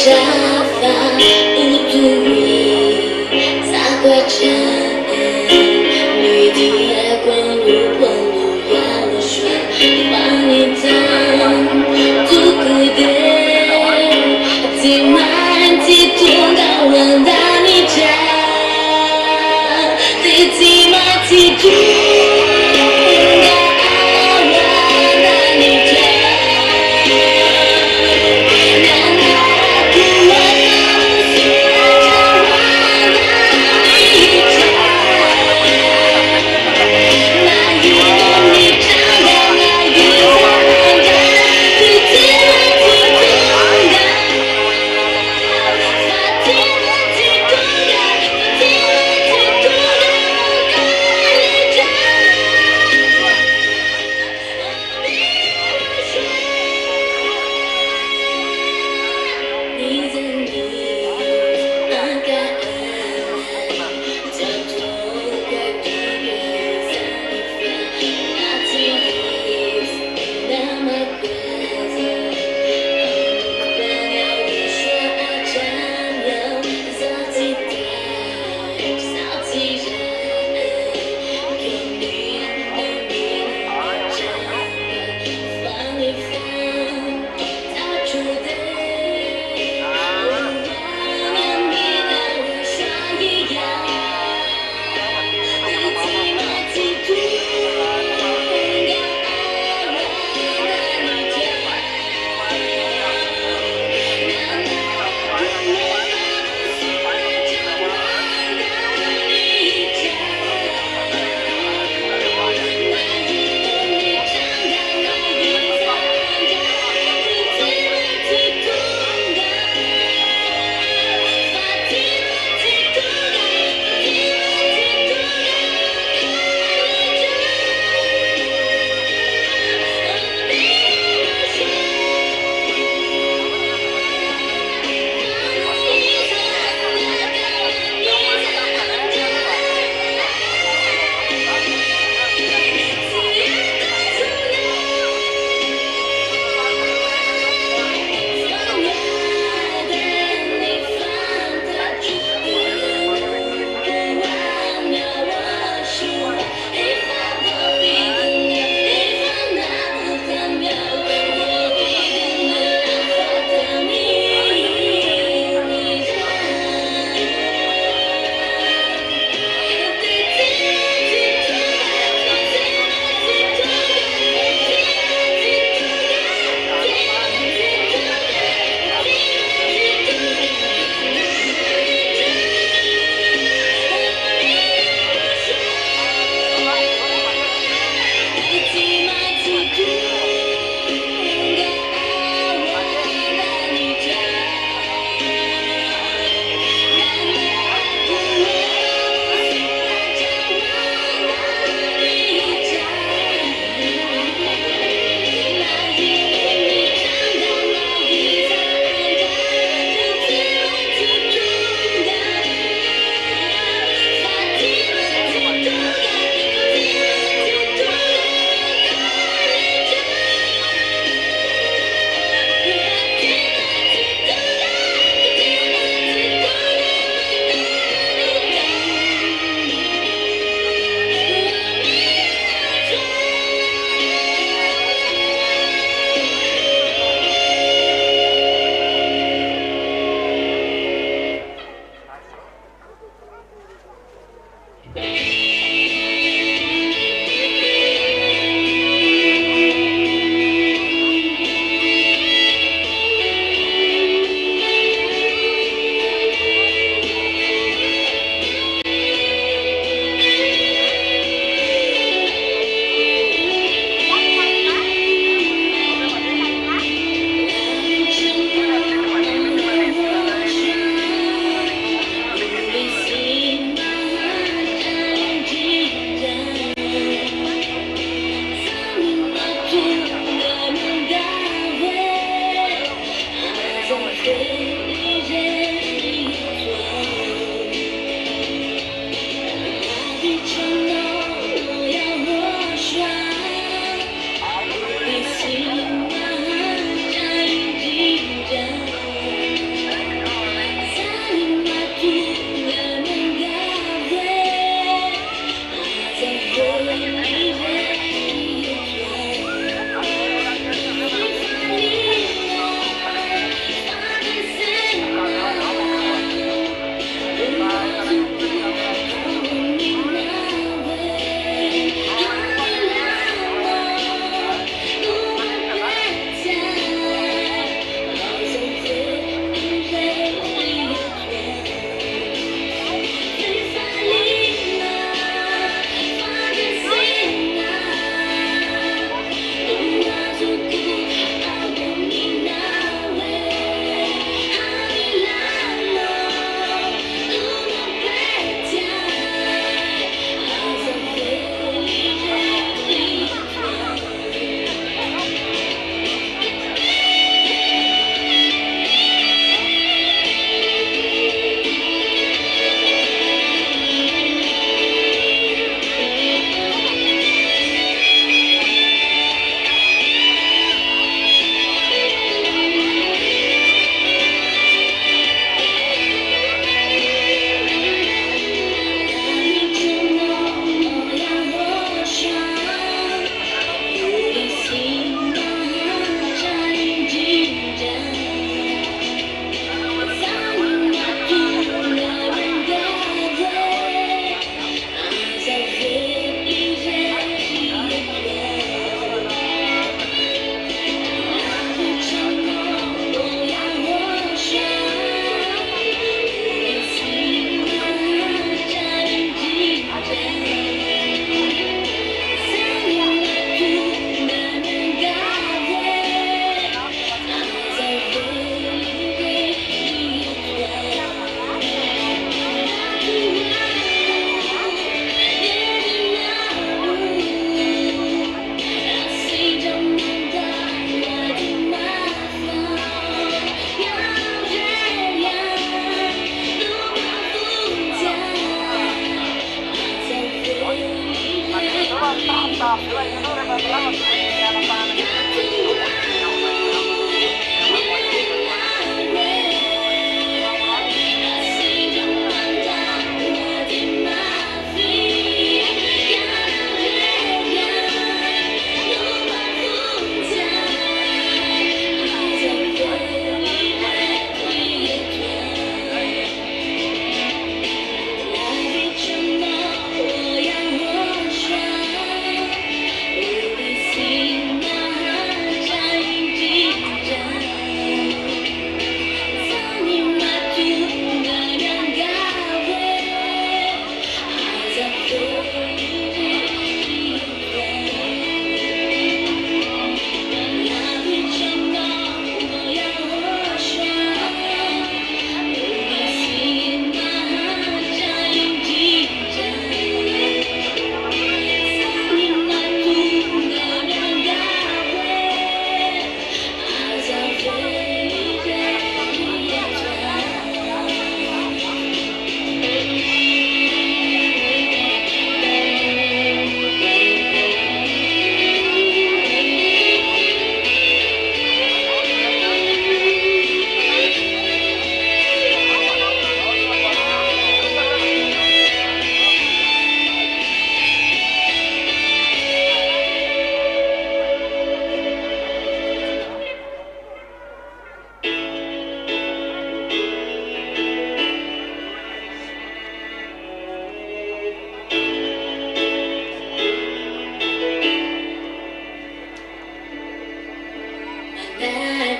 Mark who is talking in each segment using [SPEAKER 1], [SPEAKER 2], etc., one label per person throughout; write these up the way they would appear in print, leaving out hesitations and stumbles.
[SPEAKER 1] YAHVAH utui zaguajan Nuidira quando YAHOSHUAH Vanitam tu kudeu Timanti tunga wandani ja Timanti tunga wandani ja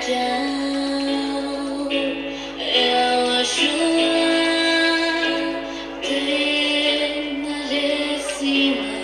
[SPEAKER 1] down. YAHOSHUA, take my destiny.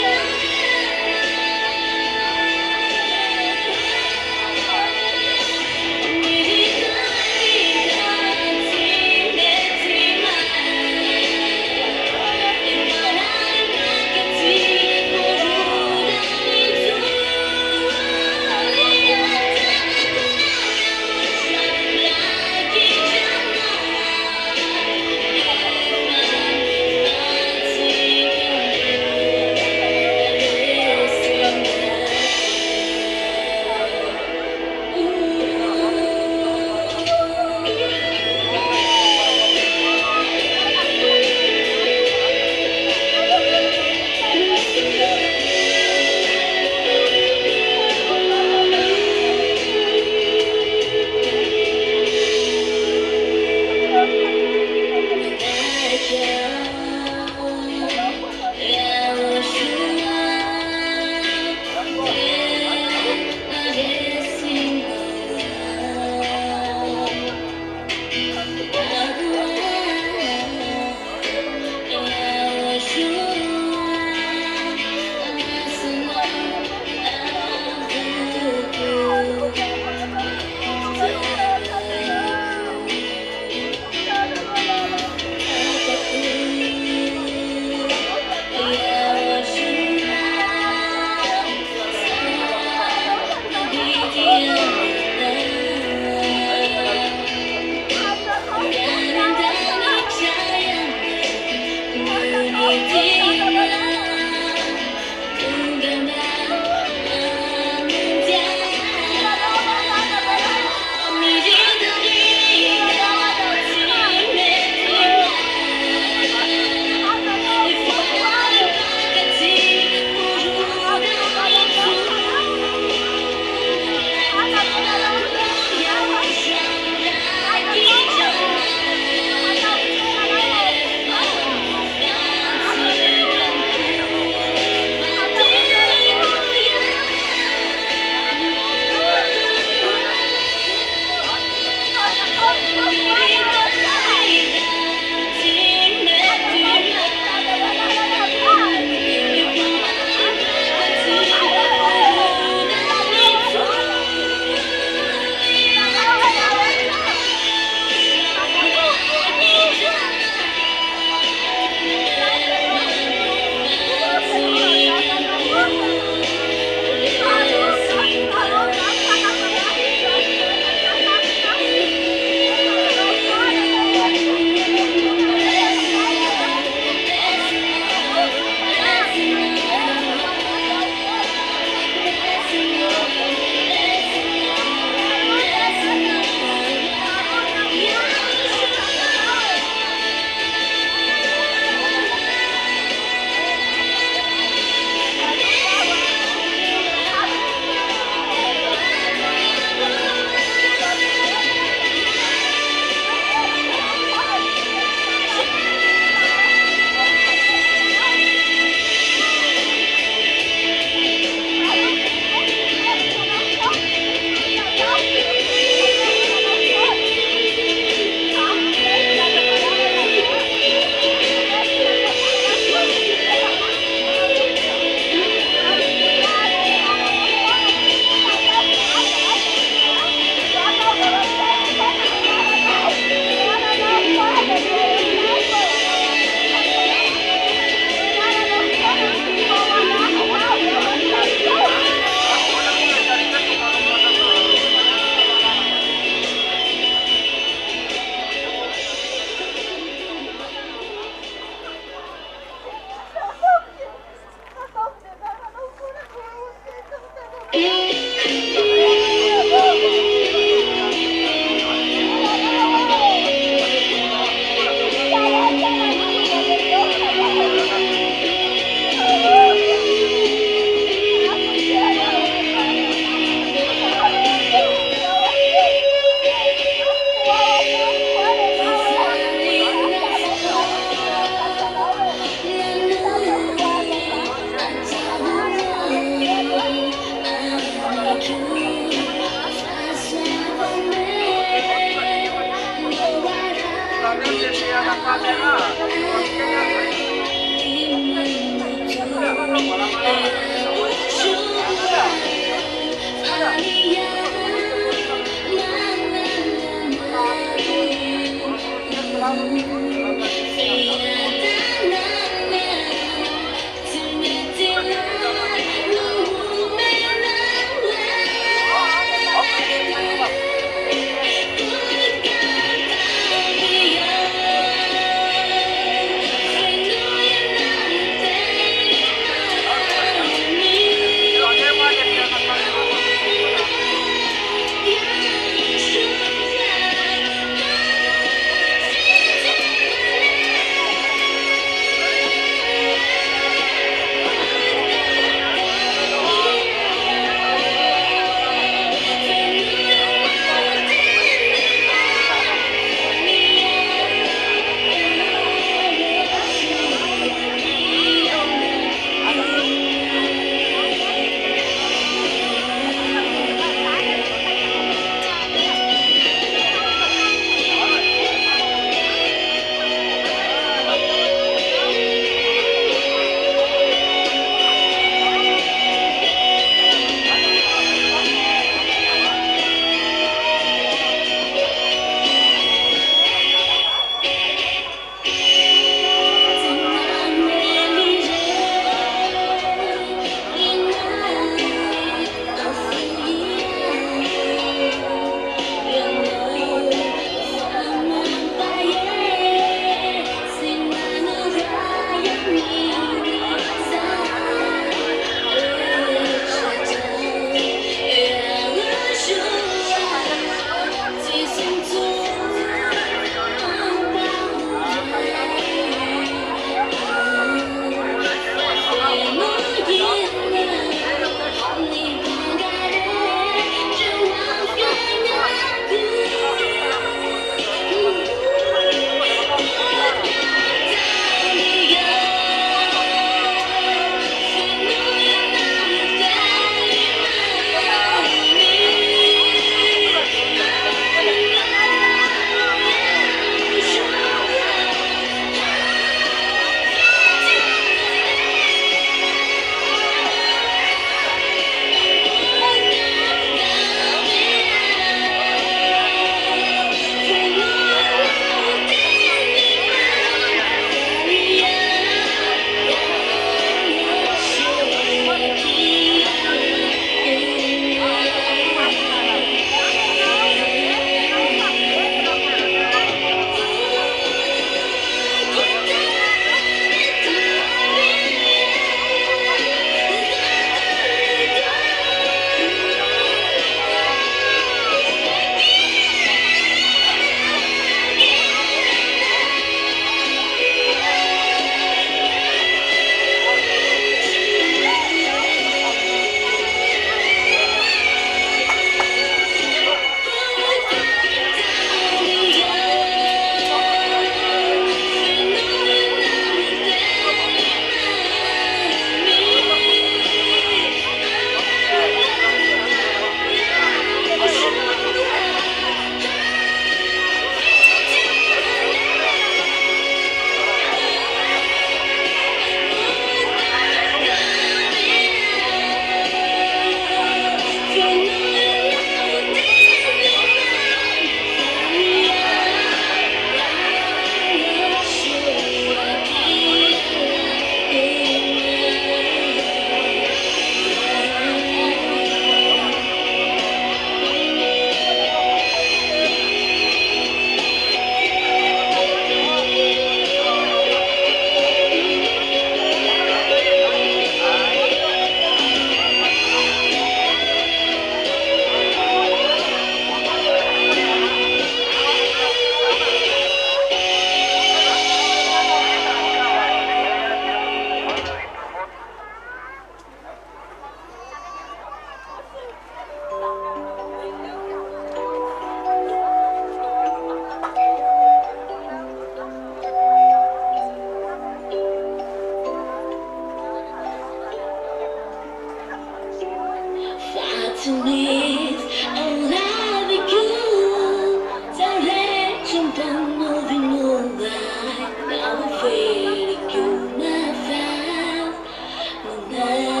[SPEAKER 1] Now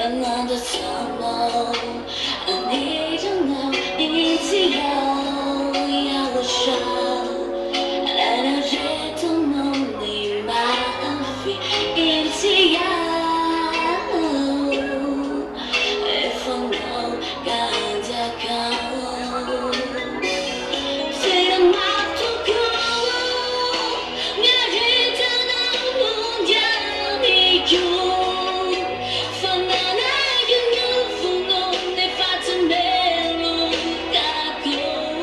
[SPEAKER 1] another summer. I need to know into YAHOSHUAH. Energy to only my feet into if I know gotta go. Say I'm not to go. 내가 일단은 문제이죠. Fanana you know 내 파트너로 가고.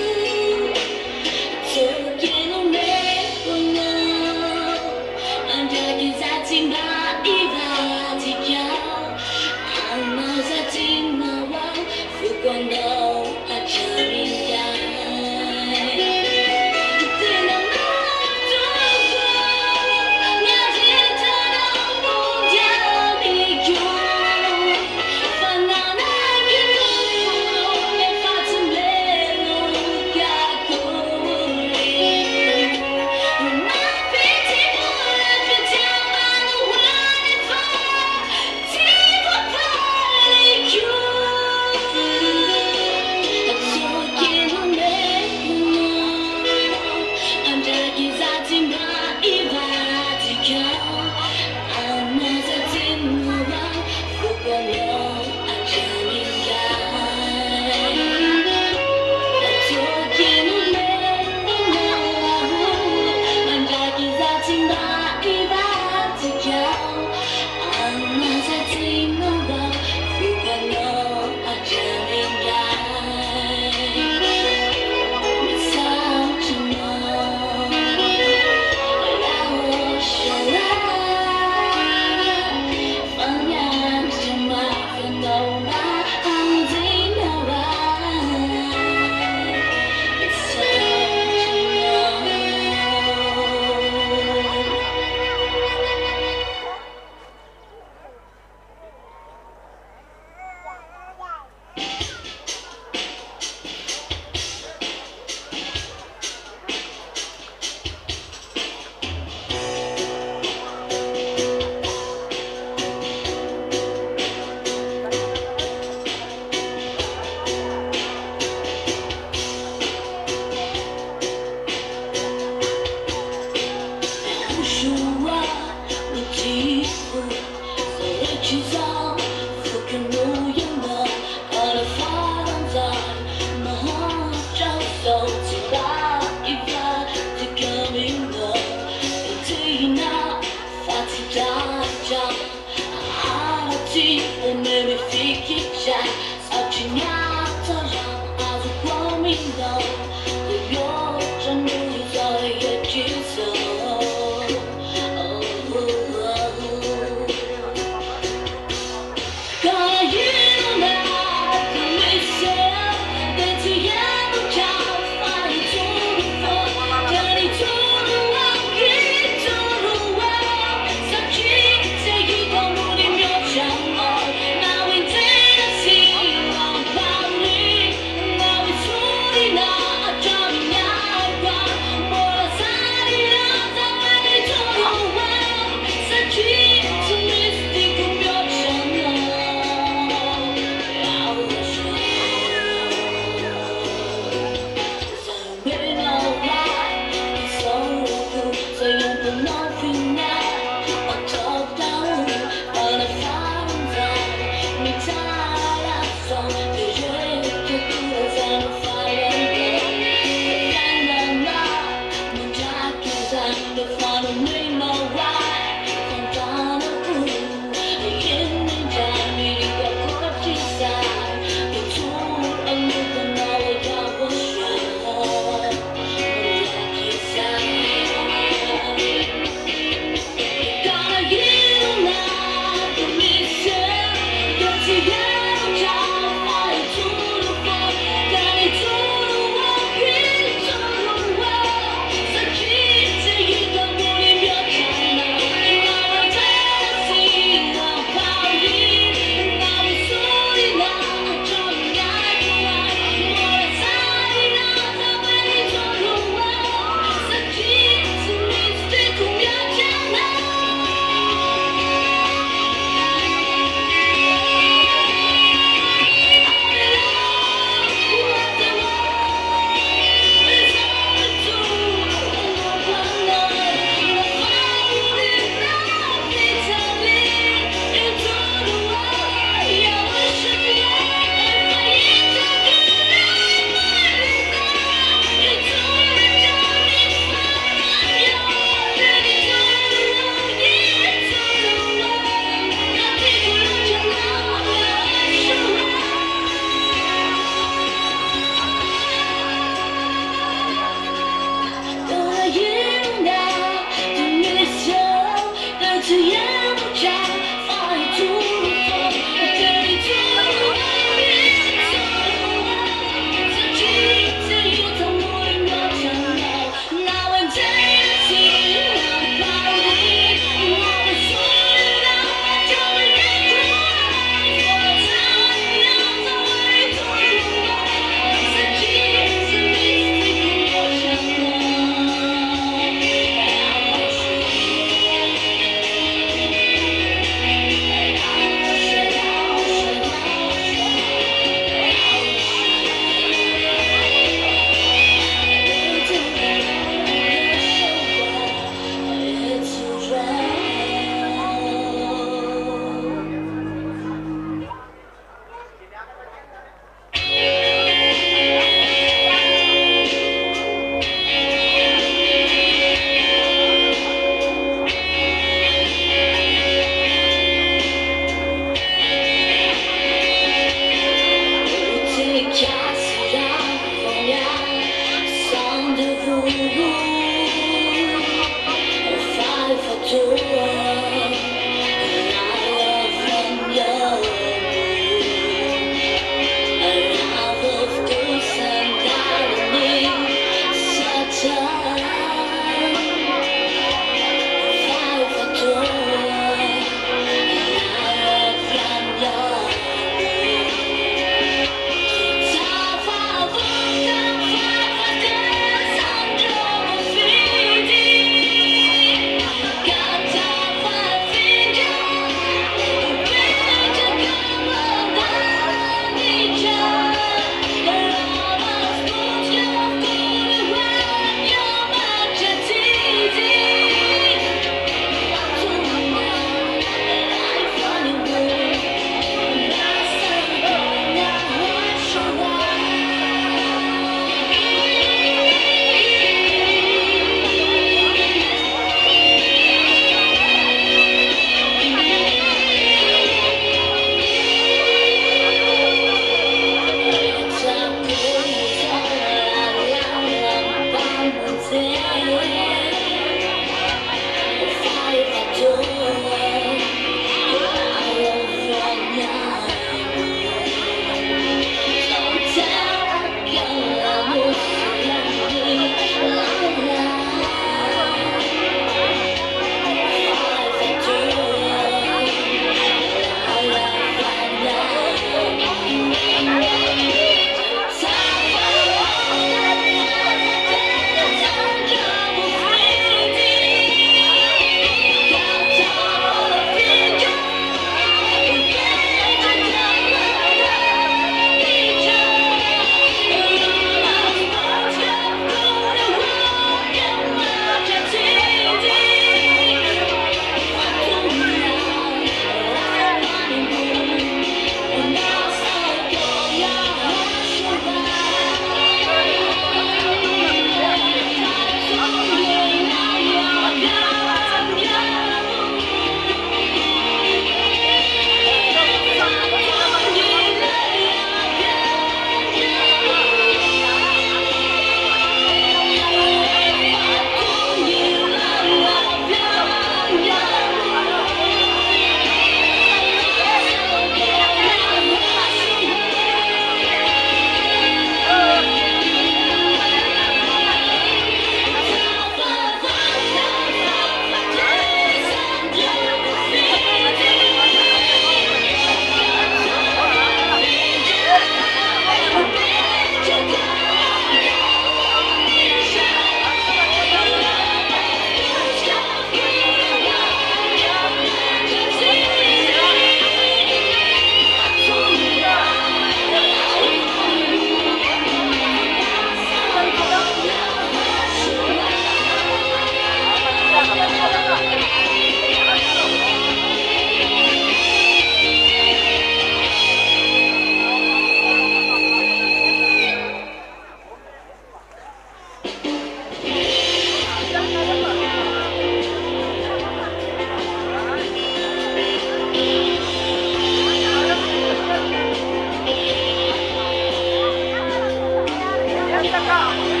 [SPEAKER 1] YAHVAH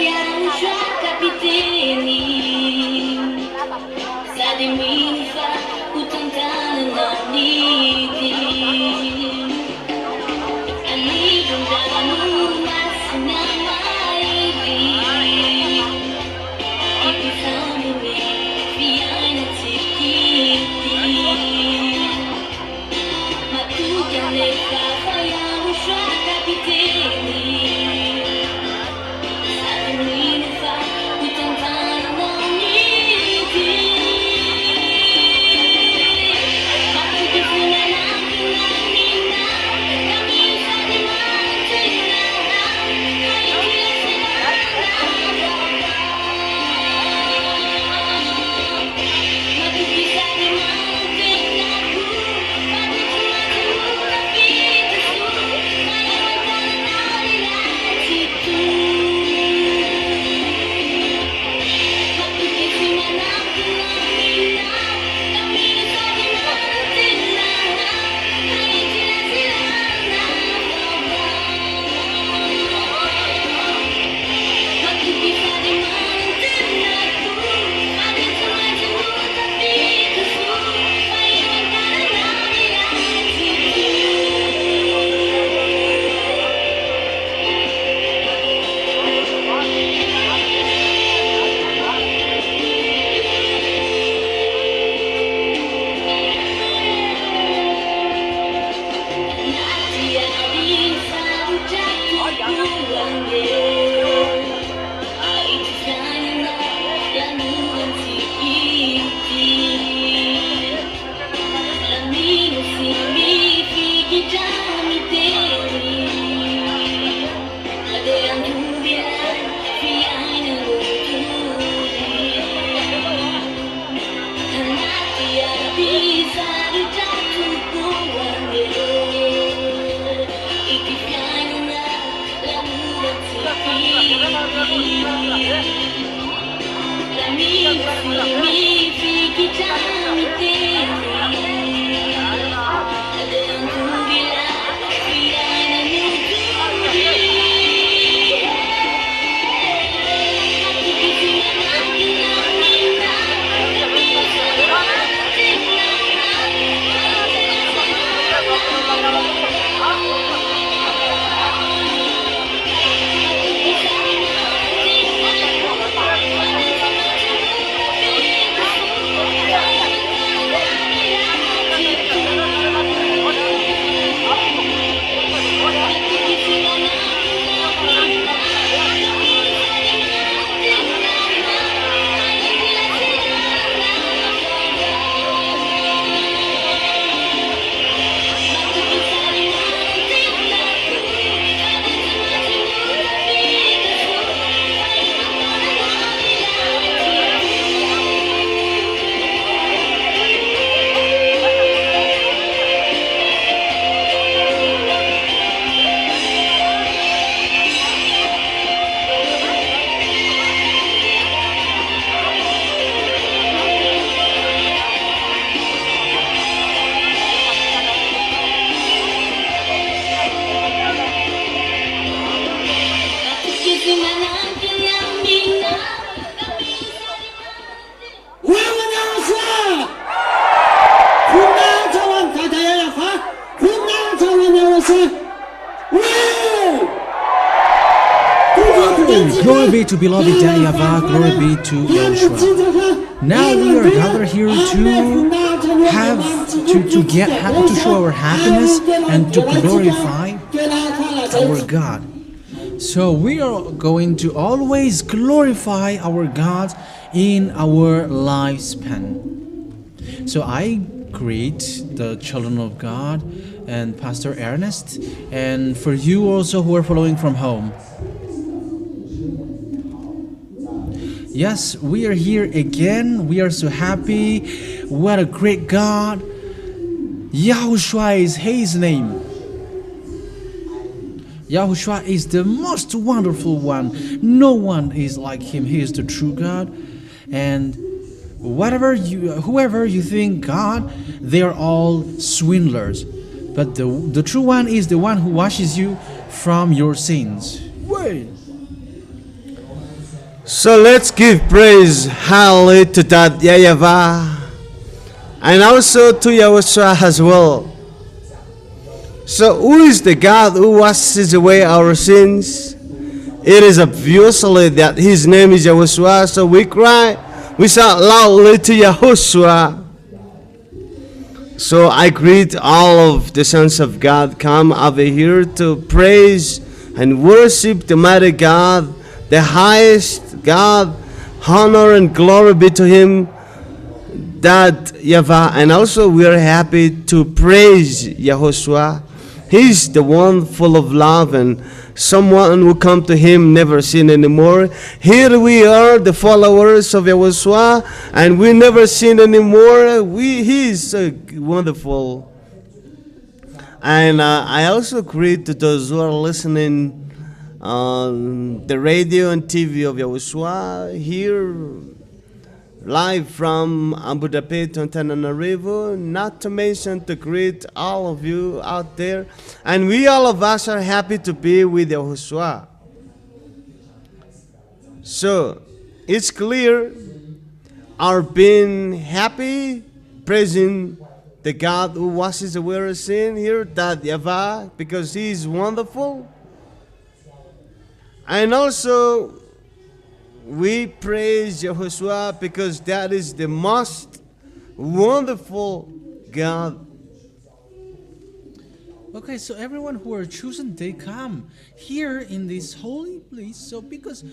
[SPEAKER 1] YAHOSHUAH kapiteni Sabe minfa utantana na niti Anidun danu masina maili Ipisamu mi fiana tikiti Matukan YAHVAH YAHOSHUAH kapiteni
[SPEAKER 2] Glory be to beloved Daddy YAHVAH, glory be to YAHOSHUAH. Now we are gathered here to show our happiness and to glorify our God. So we are going to always glorify our God in our lifespan. So I greet the children of God and Pastor Ernest, and for you also who are following from home. Yes, we are here again. We are so happy. What a great God. YAHOSHUAH is His name. Yahushua is the most wonderful one. No one is like him. He is the true God. And whoever you think God, they are all swindlers. But the true one is the one who washes you from your sins. Wait.
[SPEAKER 3] So let's give praise, hallelujah, to that YAHVAH, and also to YAHOSHUA as well. So who is the God who washes away our sins? It is obviously that his name is YAHOSHUA. So we cry, we shout loudly to YAHOSHUA. So I greet all of the sons of God come over here to praise and worship the mighty God, the highest God. Honor and glory be to him, that YAHVAH. And also we are happy to praise YAHOSHUA. He's the one full of love, and someone who come to him never sin anymore. Here we are, the followers of YAHOSHUA, and we never sin anymore. He is so wonderful. And I also greet to those who are listening on the radio and TV of YAHOSHUA here live from Abu Dhabi to Antananarivo, not to mention to greet all of you out there. And we all of us are happy to be with YAHOSHUA. So it's clear our being happy, praising the God who washes away our sin here, that YAHVAH, because he is wonderful. And also we praise YAHOSHUA because that is the most wonderful God.
[SPEAKER 2] Okay, so everyone who are chosen, they come here in this holy place. So because,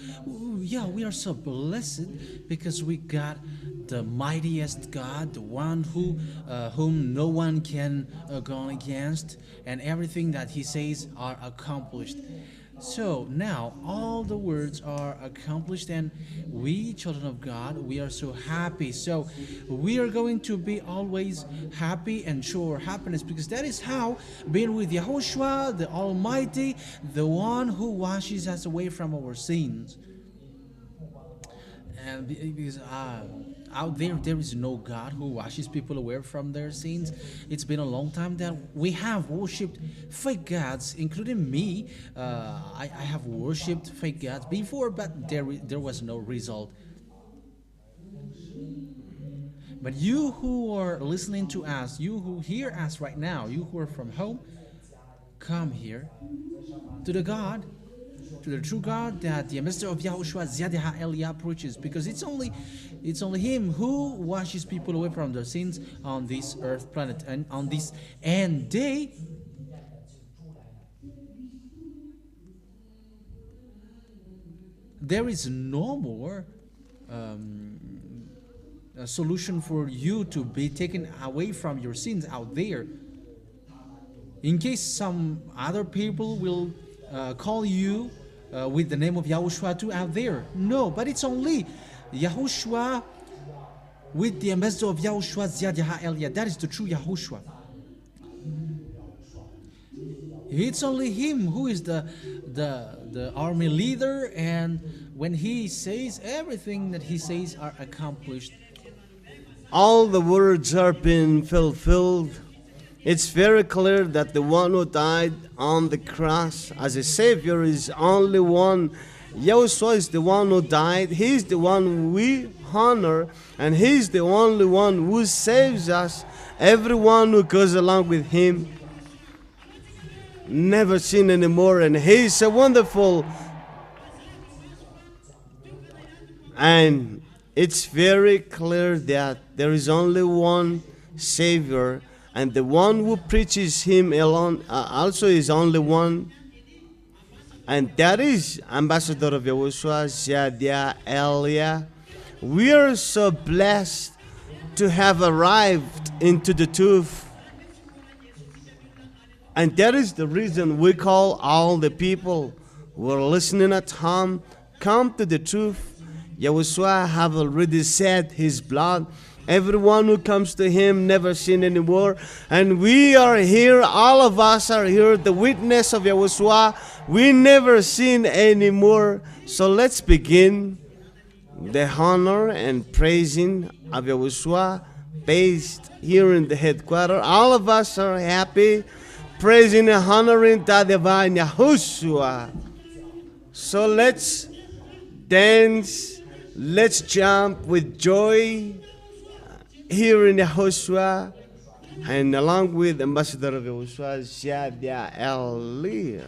[SPEAKER 2] yeah, we are so blessed because we got the mightiest God, the one whom no one can go against, and everything that he says are accomplished. So now all the words are accomplished, and we, children of God, we are so happy. So we are going to be always happy and show our happiness, because that is how being with YAHOSHUA, the Almighty, the one who washes us away from our sins. And because out there is no God who washes people away from their sins. It's been a long time that we have worshipped fake gods, including me. I have worshipped fake gods before, but there was no result. But you who are listening to us, you who hear us right now, you who are from home, come here to the God, to the true God that the ambassador of YAHOSHUA, Ziadha Elia, preaches, because it's only him who washes people away from their sins on this earth planet. And on this end day, there is no more a solution for you to be taken away from your sins out there. In case some other people will call you with the name of YAHOSHUA too out there. No, but it's only YAHOSHUA with the ambassador of YAHOSHUA, Ziadha Elia. That is the true YAHOSHUA. It's only him who is the army leader, and when he says, everything that he says are accomplished.
[SPEAKER 3] All the words are being fulfilled. It's very clear that the one who died on the cross as a Savior is only one. YAHOSHUA is the one who died. He's the one we honor, and he's the only one who saves us. Everyone who goes along with him never sin anymore, and he's so wonderful. And it's very clear that there is only one Savior, and the one who preaches him alone also is only one, and that is ambassador of YAHOSHUA, Ziadha Elia. We are so blessed to have arrived into the truth, and that is the reason we call all the people who are listening at home, come to the truth. YAHOSHUA have already shed his blood, Everyone who comes to Him never sin anymore. And we are here, all of us are here, the witness of YAHOSHUAH. We never sin anymore. So let's begin the honor and praising of YAHOSHUAH based here in the headquarters. All of us are happy, praising and honoring the divine YAHOSHUAH. So let's dance, let's jump with joy here in YAHOSHUAH, and along with Ambassador of YAHOSHUAH, Shadia Ali.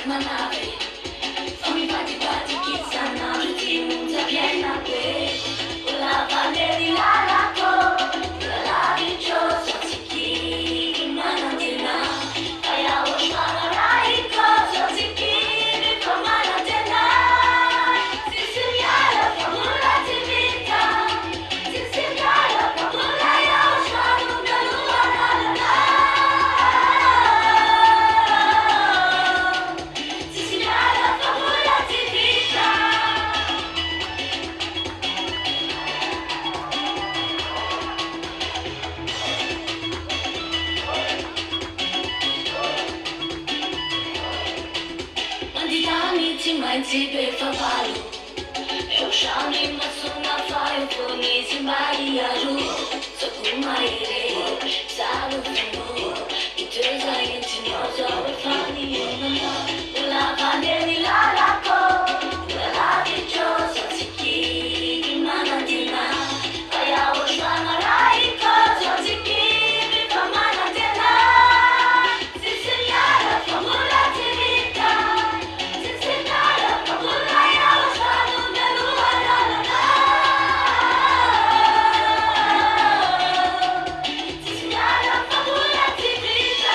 [SPEAKER 1] ma nave. Fammi fatti che sanno tutti munza piena que. La valle di Lalaco, la viciosa zicchi, ma non ti na. YAHOSHUAH raiko, zicchi, mi fa mala tena. Si segnala, famula ti vita. Si segnala, famula YAHOSHUAH, non me lo guarda. Si segnala, famula ti vita. Manditani ti mainzi per favalo. Eu chamo mas uma faio por mim se mariaru. Só com maire, sabe como? E teus aí te nós ao fani uma. La vaneli la la co. La viciosa ziki, manantina. YAHOSHUAH raiko, ziki, mi fa manantina. Si segnala, famula ti vita. Si segnala, famula YAHOSHUAH, non me lo guarda. Si segnala, famula ti vita.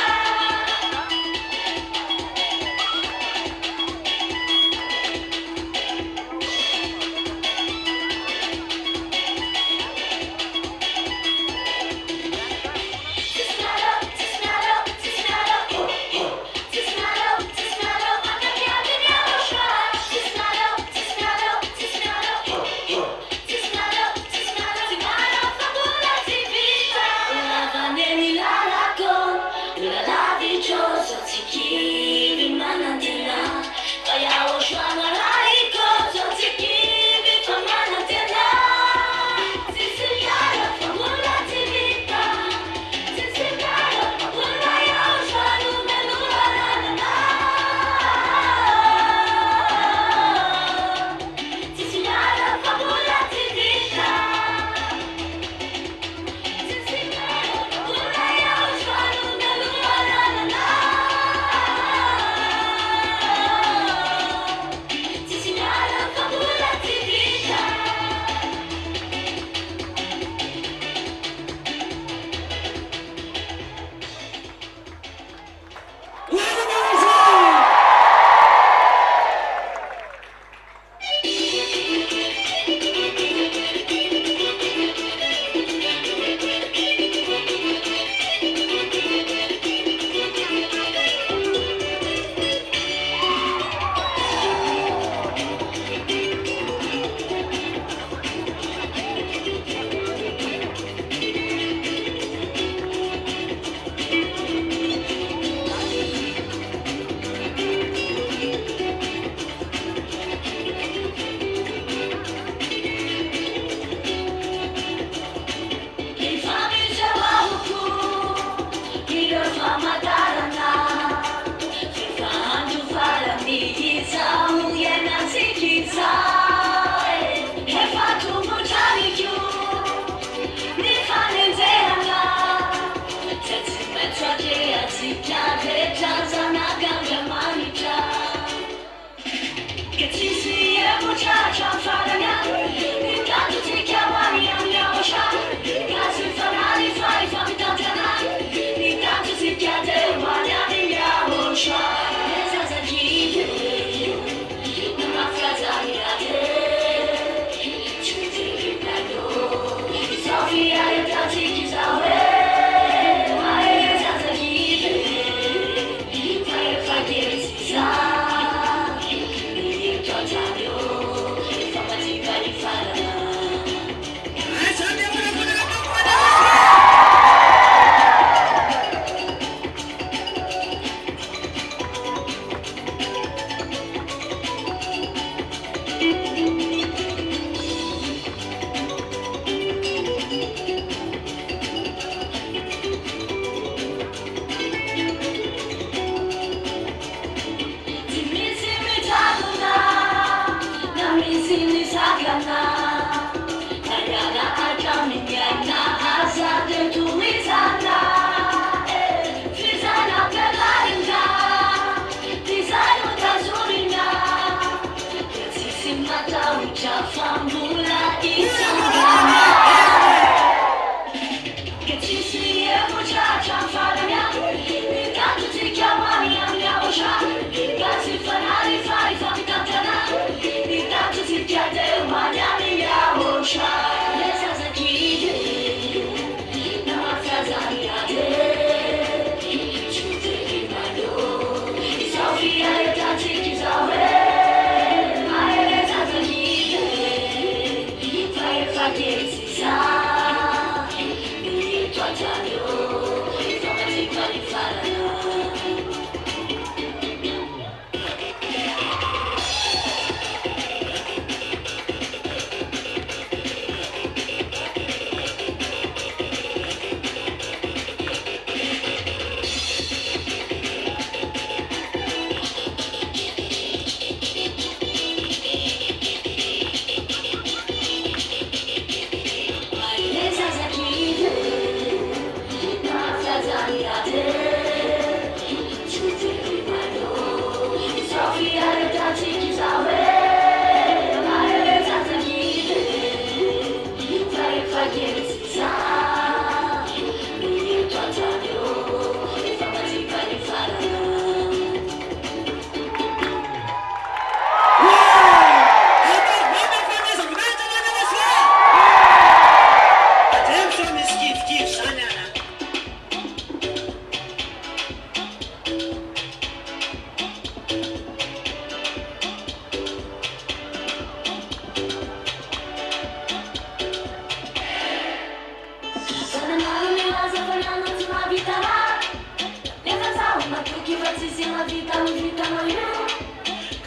[SPEAKER 1] Fatisima vita no vita no yo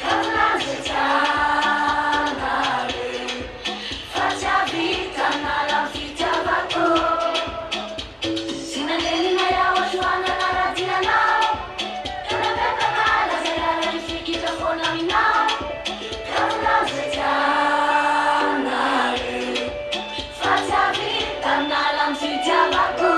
[SPEAKER 1] Kavna zetangare Fatia vita na la vita vako Sinaneli na YAHOSHUAH na naratina nao Kana beka kala zayara ifikita fona minao Kavna zetangare Fatia vita na la vita vako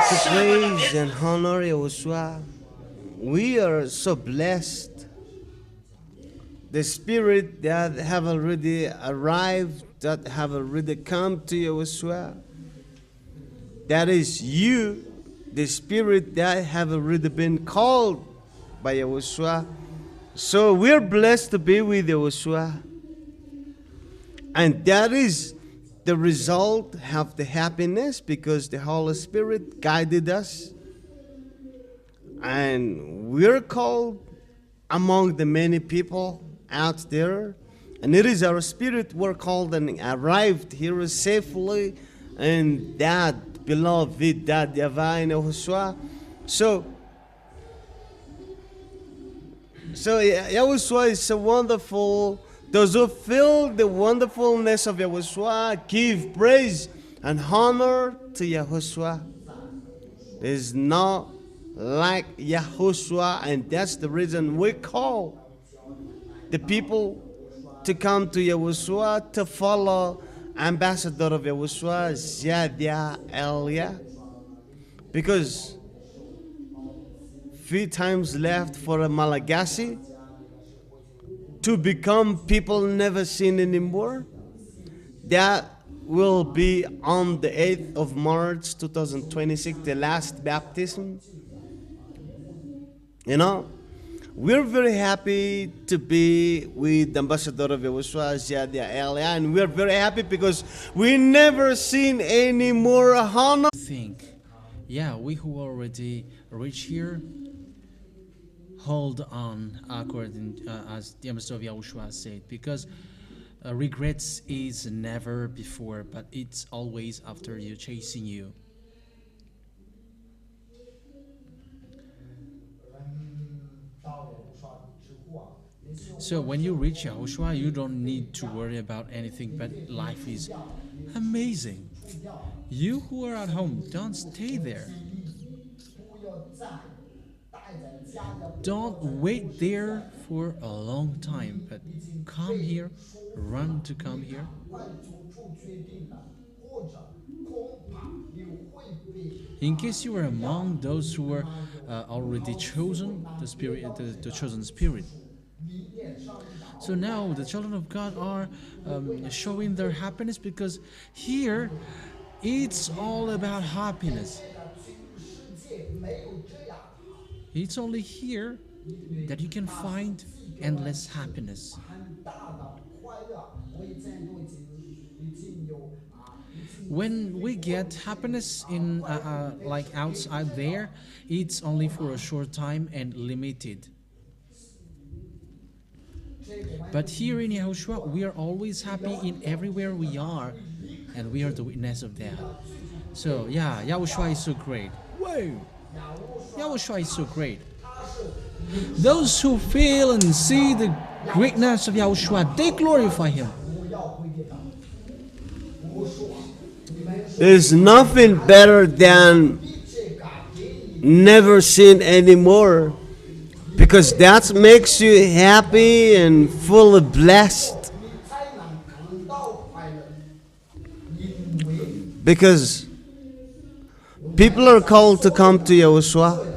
[SPEAKER 3] To praise and honor YAHOSHUAH. We are so blessed. The Spirit that have already arrived, that have already come to YAHOSHUAH. That is you, the Spirit that have already been called by YAHOSHUAH. So we're blessed to be with YAHOSHUAH. And that is the result of the happiness, because the Holy Spirit guided us. And we're called among the many people out there. And it is our spirit we're called and arrived here safely in that beloved, that YAHVAH and YAHOSHUAH. So YAHOSHUAH is so wonderful. Those who feel the wonderfulness of YAHOSHUAH give praise and honor to YAHOSHUAH. There is not like YAHOSHUAH, and that's the reason we call the people to come to YAHOSHUAH, to follow ambassador of YAHOSHUAH, YAHVAH. Because few times left for a Malagasy to become people never seen anymore. That will be on the 8th of March 2026, the last baptism. You know, we're very happy to be with the ambassador of YAHOSHUAH, YAHVAH, and we're very happy because we never seen any more honor.
[SPEAKER 2] Think, yeah, we who already reached here, hold on, according as the ambassador of YAHOSHUAH said, because regrets is never before, but it's always after you, chasing you. So when you reach YAHOSHUAH, you don't need to worry about anything, but life is amazing. You who are at home, don't stay there. Don't wait there for a long time, but come here, run to come here. In case you are among those who were already chosen, the chosen spirit. So now the children of God are showing their happiness, because here it's all about happiness. It's only here that you can find endless happiness. When we get happiness in like outside there, it's only for a short time and limited. But here in YAHOSHUAH, we are always happy in everywhere we are, and we are the witness of that. So yeah, YAHOSHUAH is so great. Whoa! YAHOSHUAH is so great. Those who feel and see the greatness of YAHOSHUAH, they glorify Him.
[SPEAKER 3] There's nothing better than never sin anymore, because that makes you happy and full of blessed. Because people are called to come to YAHOSHUAH.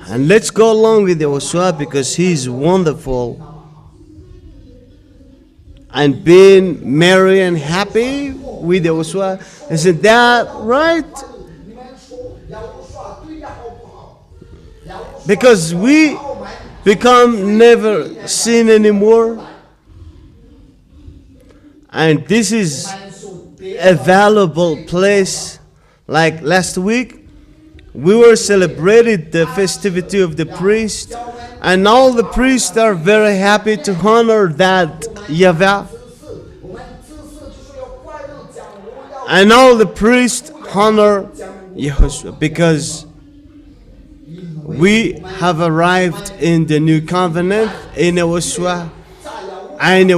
[SPEAKER 3] And let's go along with YAHOSHUAH, because He's wonderful. And being merry and happy with YAHOSHUAH, isn't that right? Because we become never sin anymore. And this is a valuable place, Like last week, we were celebrating the festivity of the priest, and all the priests are very happy to honor that YAHVAH. And all the priests honor YAHOSHUA because we have arrived in the new covenant in YAHOSHUA. And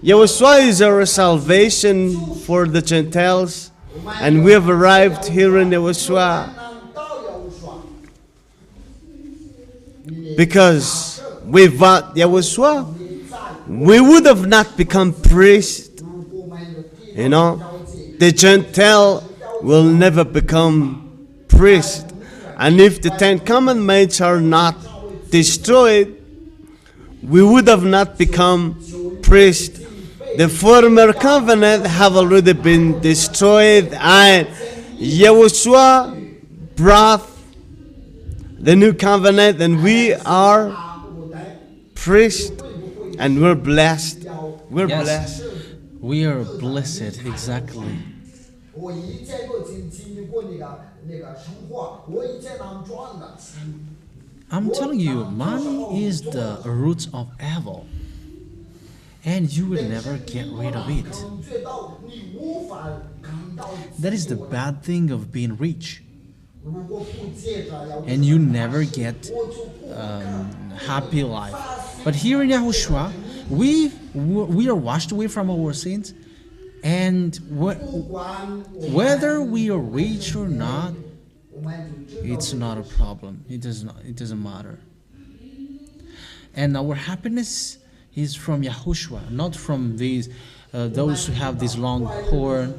[SPEAKER 3] YAHOSHUA is our salvation for the Gentiles, and we have arrived here in YAHOSHUA because without YAHOSHUA we would have not become priests. You know, the Gentile will never become priest. And if the 10 commandments are not destroyed, we would have not become priest. The former covenant have already been destroyed, and YAHOSHUA brought the new covenant, and we are priest, and we're blessed. We're blessed.
[SPEAKER 2] We are blessed, exactly. I'm telling you, money is the root of evil, and you will never get rid of it. That is the bad thing of being rich, and you never get happy life. But here in YAHOSHUA, we are washed away from our sins, and whether we are rich or not, it's not a problem. It doesn't matter. And our happiness is from YAHOSHUA, not from these those who have this long horn.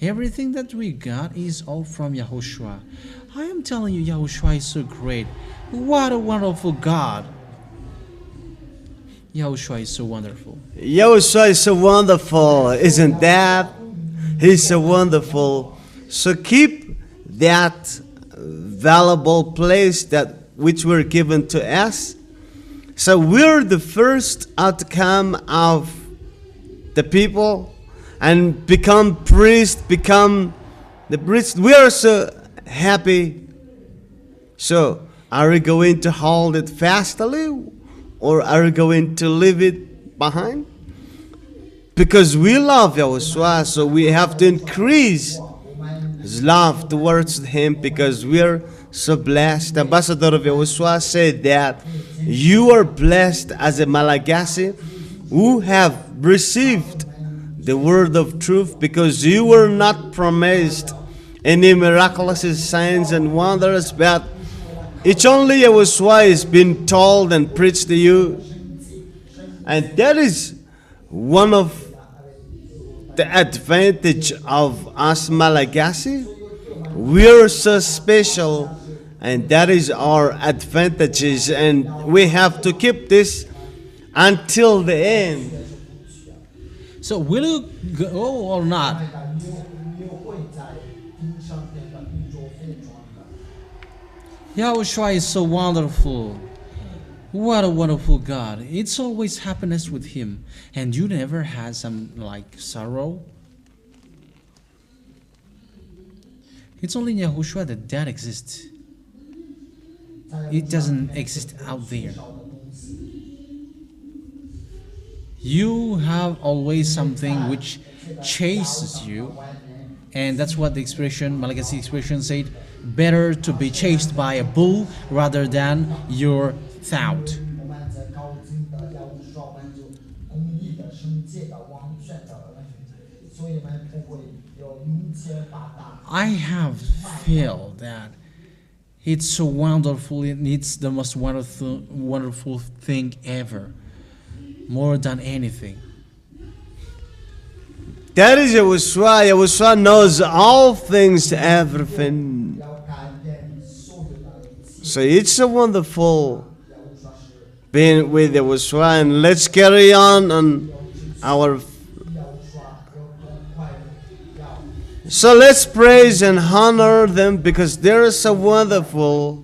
[SPEAKER 2] Everything that we got is all from YAHOSHUA. I am telling you, YAHOSHUA is so great. What a wonderful God. YAHOSHUA is so wonderful.
[SPEAKER 3] YAHOSHUA is so wonderful, isn't that? He's so wonderful. So keep that valuable place that which were given to us. So we're the first outcome of the people, and become priests, become the priests. We are so happy. So are we going to hold it fastly, or are we going to leave it behind? Because we love YAHOSHUA, so we have to increase His love towards Him, because we are so blessed. The ambassador of YAHOSHUA said that you are blessed as a Malagasy who have received the word of truth, because you were not promised any miraculous signs and wonders, but it's only YAHOSHUA is being told and preached to you. And that is one of the advantage of us Malagasy. We are so special, and that is our advantages, and we have to keep this until the end.
[SPEAKER 2] So will you go or not? YAHOSHUA is so wonderful. What a wonderful God. It's always happiness with Him. And you never had some like sorrow? It's only in YAHOSHUA that exists. It doesn't exist out there. You have always something which chases you, and that's what the expression, Malagasy expression said, better to be chased by a bull rather than your thought. I have felt that it's so wonderful, it's the most wonderful thing ever. More than anything.
[SPEAKER 3] That is YAHOSHUA. YAHOSHUA knows all things, everything. So it's so wonderful being with YAHOSHUA, and let's carry on our. So let's praise and honor them, because they're so wonderful.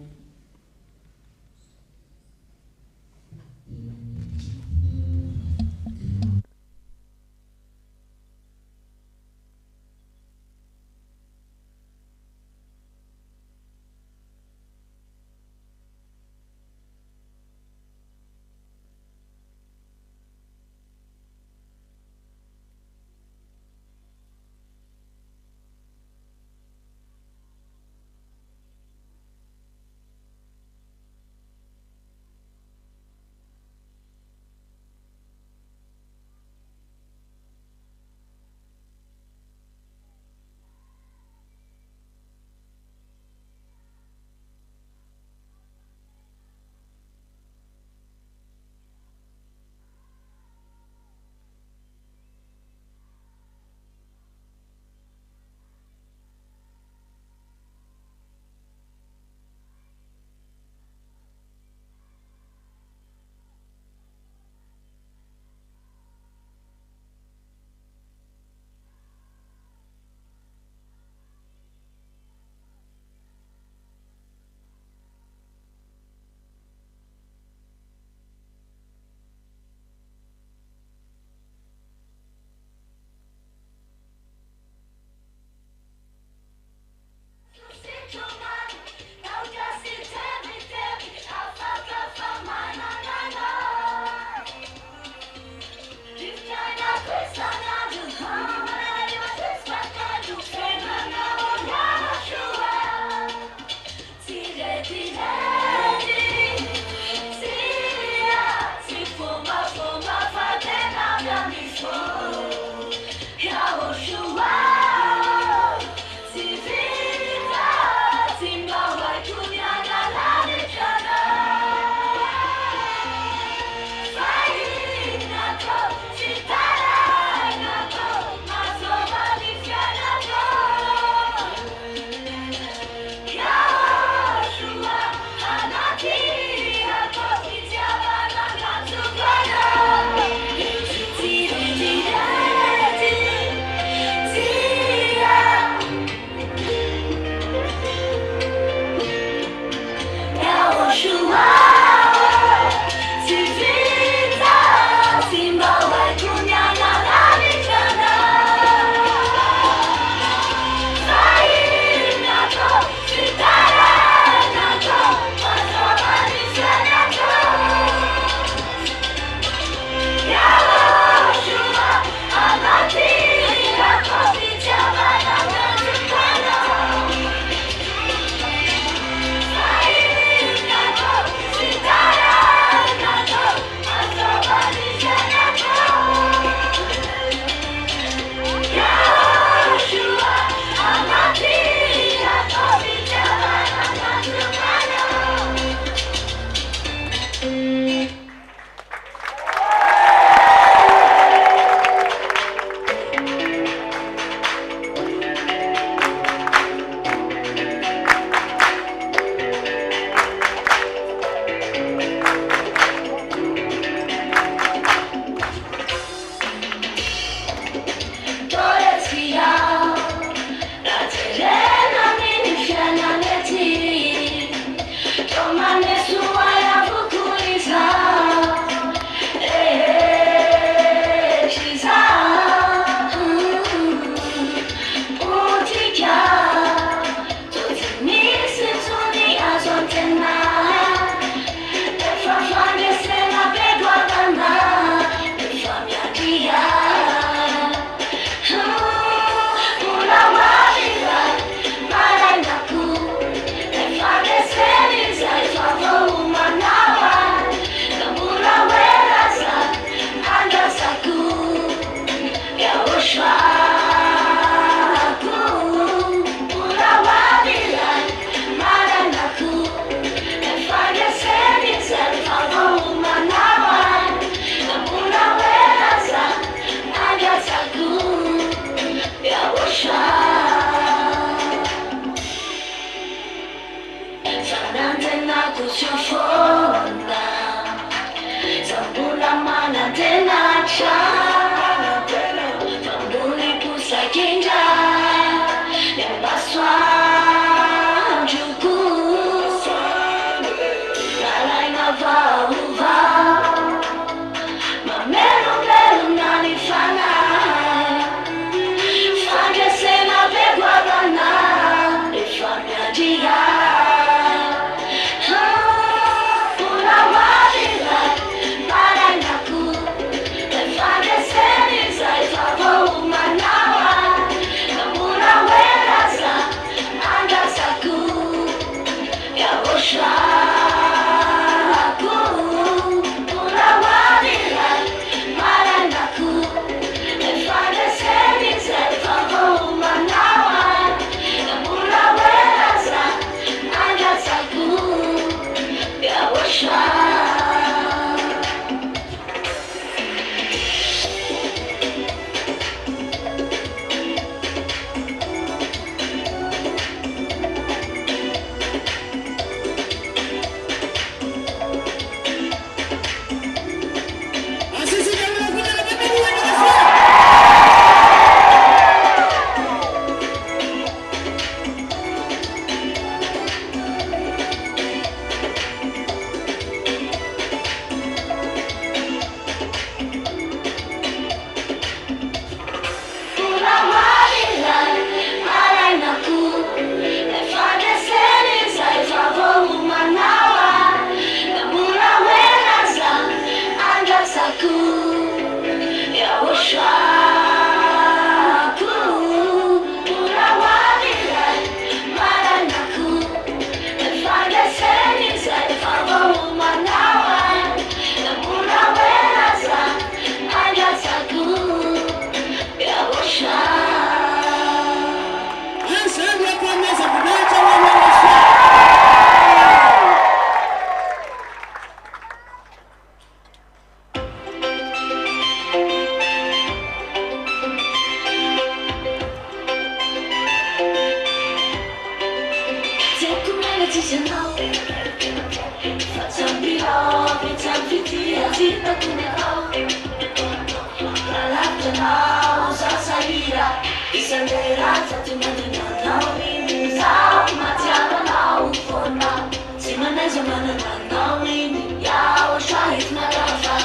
[SPEAKER 1] YAHOSHUAH is my lover.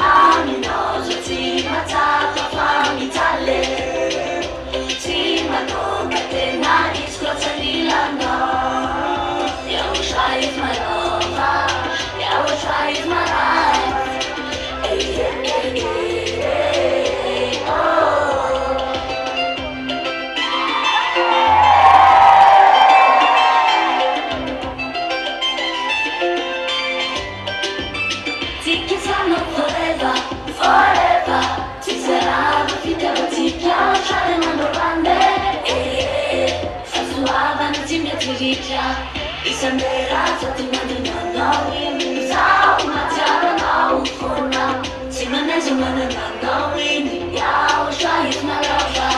[SPEAKER 1] I'm in love with him, my top of my Italy. YAHOSHUAH is my lover. YAHOSHUAH is my life. Hey, hey, hey, hey, hey, oh. Ti chiamano forever, forever. Ci sarà una vita che ti piace, ma non grande. Fasuavano ti mi attiriccia. I sembra sotto i mani non so, ma ti hanno forma. Si mangia ma non YAHOSHUAH is my lover.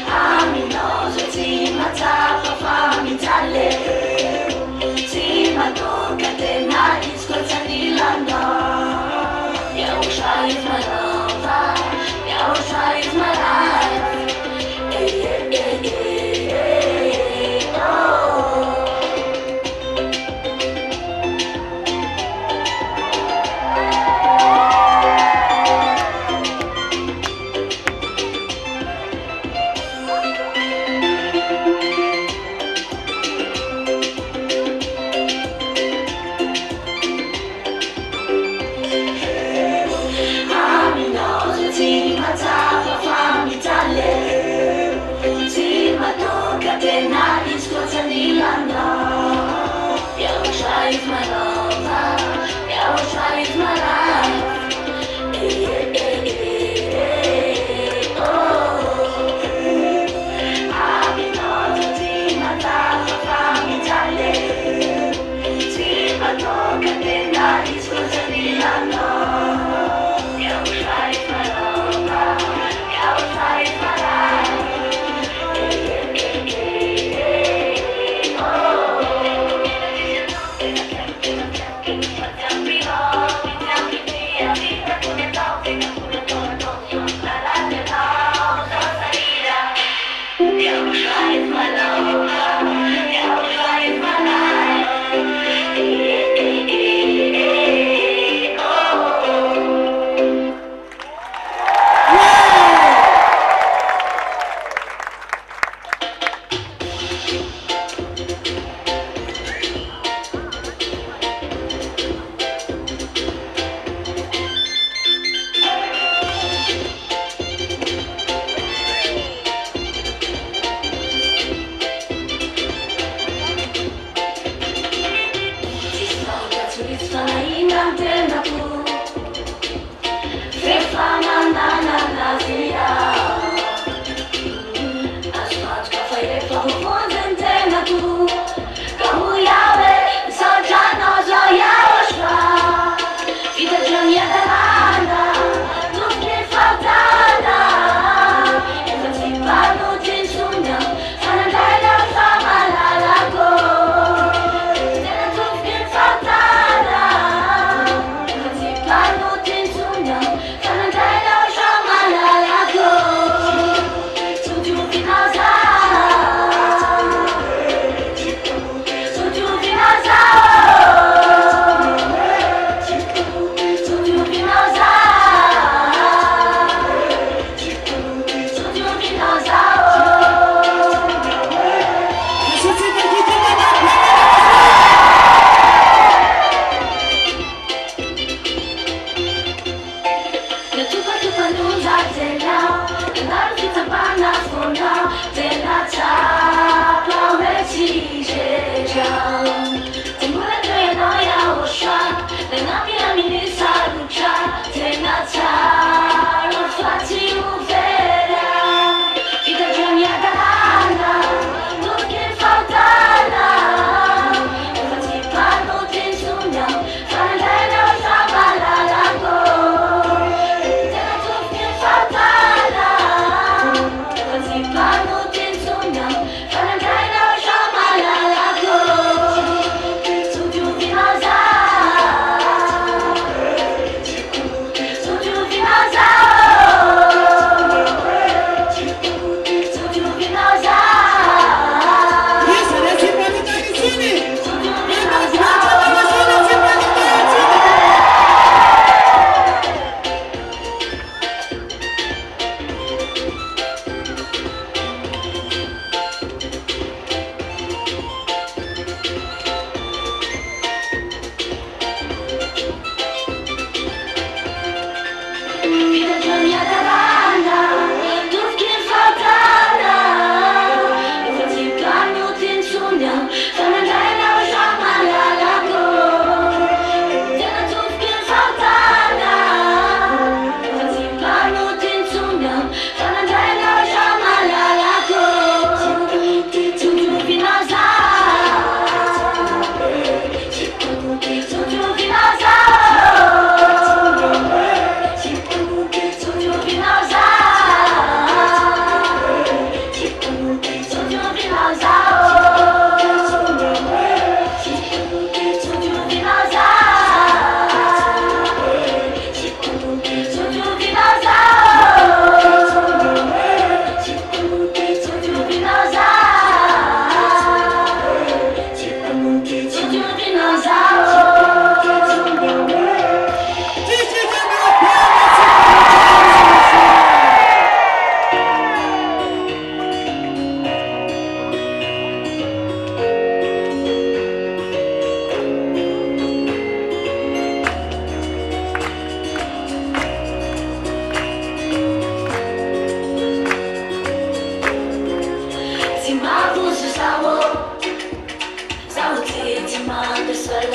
[SPEAKER 1] I'm in love with him, my top of my Italy. Sì, ma tocca a te, ma discorsa di London. YAHOSHUAH is my lover. YAHOSHUAH is my life. Hey, hey, hey, hey, hey, oh. YAHOSHUAH is my lover. YAHOSHUAH is my life. Hey, hey, hey, hey, hey, oh. I've been on the team, my top of my Italy. Sì, ma tocca a te, la discorsa di London. YAHOSHUAH is my lover. YAHOSHUAH is my life. YAHOSHUAH is my lover. YAHOSHUAH is my life.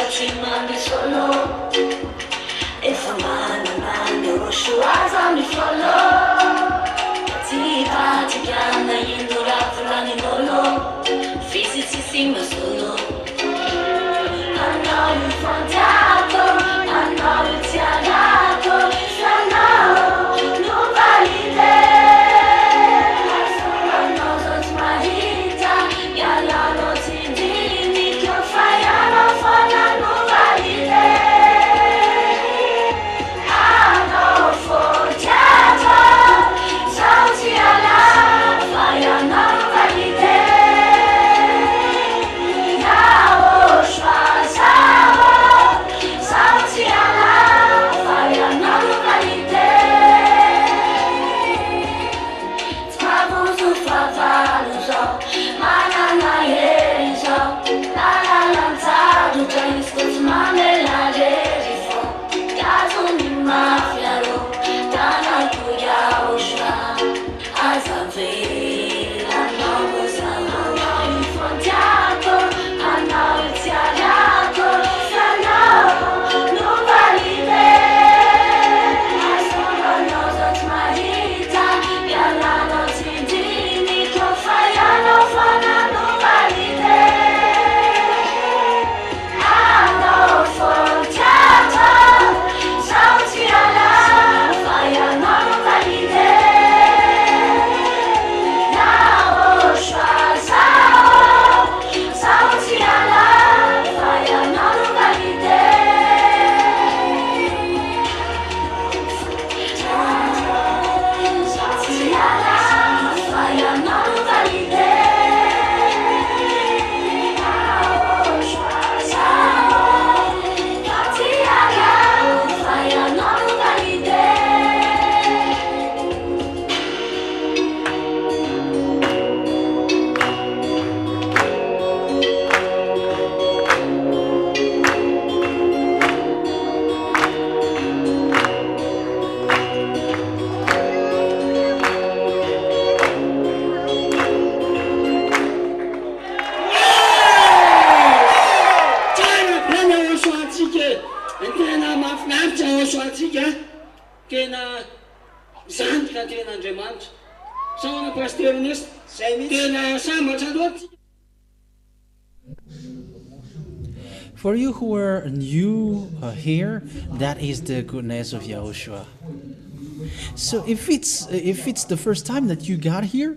[SPEAKER 1] Fatima me solo. If a man, YAHOSHUAH's on me follow. Tipa, Tiana, Indura, Fulani, Lolo. Visiti, Sima, solo. I know you from Taco, I know you Tianaco. I know nobody there. I know that's my hita. Yala, no tindi, Nico, fire, no fun, nobody there. I know for Taco, sounds yala, fire, nobody there. YAHOSHUAH, sounds yala, fire, nobody there. Twabuzu favaluzo, manana yezo, la la lanzado, canisco tumane la derifo, gazuni mafiaro, dana ku YAHOSHUAH, azavei, la novo salama, infondiaco, anao tiaraco, sanao, nobody there. I saw knows that's my hita, yala no tindini, fire no fana, nobody there. I know for Tata, sounds yala, fire nobody there. YAHOSHUAH, sounds yala, fire nobody there. Sounds yala, fire nobody there. YAHOSHUAH, sounds yala, fire nobody there.
[SPEAKER 4] Tsara plana YAHOSHUAHtsika, tena mahafinaritra YAHOSHUAHtsika, tena zanaka ten'Andriamanitra. Saona pasteur Ernest, tena sambatra loatra.
[SPEAKER 2] For you who are new here, that is the goodness of YAHOSHUAH. So if it's the first time that you got here,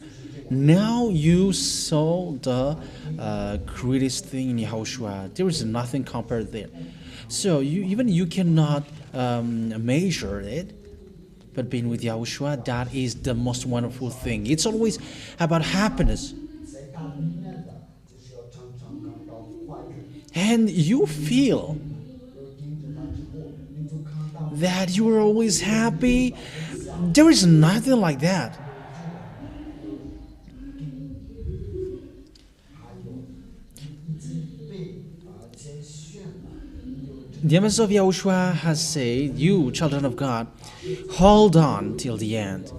[SPEAKER 2] now you saw the greatest thing in YAHOSHUAH. There is nothing compared there. So you cannot measure it. But being with YAHOSHUAH, that is the most wonderful thing. It's always about happiness. And you feel that you are always happy. There is nothing like that. The Emissary of YAHOSHUAH has said, you, children of God, hold on till the end.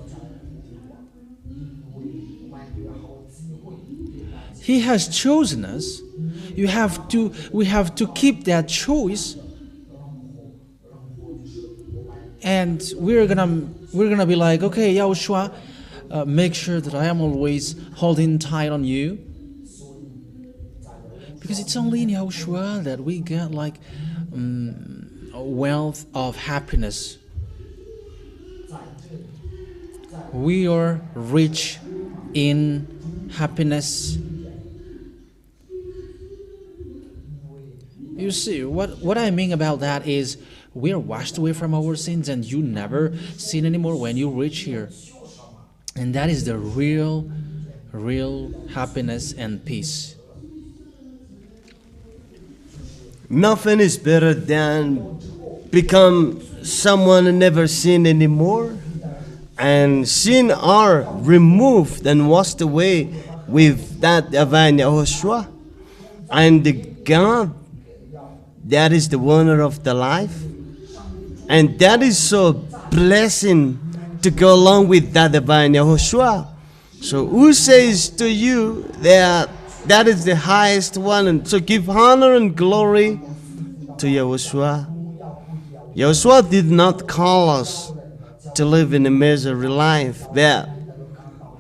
[SPEAKER 2] He has chosen us. We have to keep that choice. And we're gonna be like, okay, YAHOSHUAH, make sure that I am always holding tight on you. Because it's only in YAHOSHUAH that we get like a wealth of happiness. We are rich in happiness. You see, what I mean about that is we are washed away from our sins and you never sin anymore when you reach here. And that is the real happiness and peace.
[SPEAKER 3] Nothing is better than become someone who never sin anymore, and sin are removed and washed away with that divine YAHOSHUAH, and the God that is the owner of the life, and that is so blessing to go along with that divine YAHOSHUAH. So who says to you that that is the highest one? And so give honor and glory to Yahushua. Yahushua did not call us to live in a miserable life, but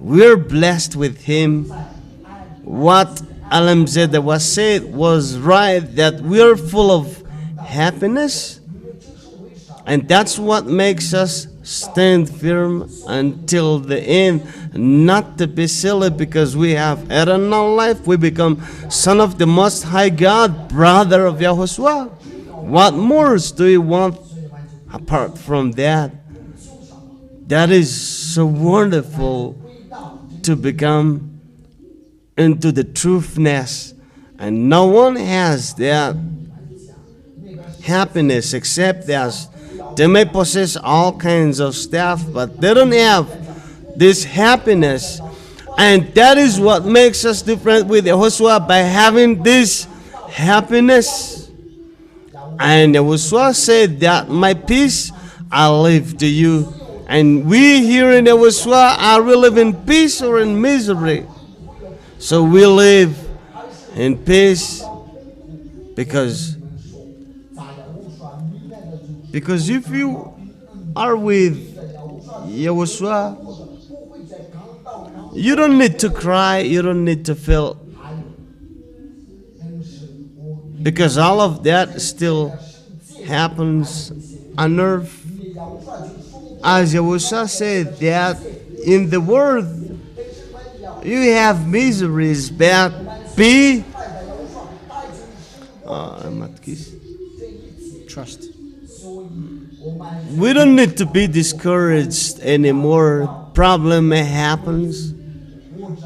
[SPEAKER 3] we're blessed with Him. What Alam Zeda was said was right, that we're full of happiness, and that's what makes us stand firm until the end, not to be silly because we have eternal life. We become son of the Most High God, brother of Yahushua. What more do you want apart from that? That is so wonderful, to become into the truthness, and no one has that happiness except us. They may possess all kinds of stuff, but they don't have this happiness. And that is what makes us different with Yahushua, by having this happiness. And Yahushua said that my peace I leave to you. And we here in Yahushua, are we live in peace or in misery? So we live in peace because if you are with Yahushua, you don't need to cry, you don't need to feel, because all of that still happens on earth. As Yahushua said that in the world you have miseries, but be
[SPEAKER 2] Trust.
[SPEAKER 3] we don't need to be discouraged anymore. Problem happens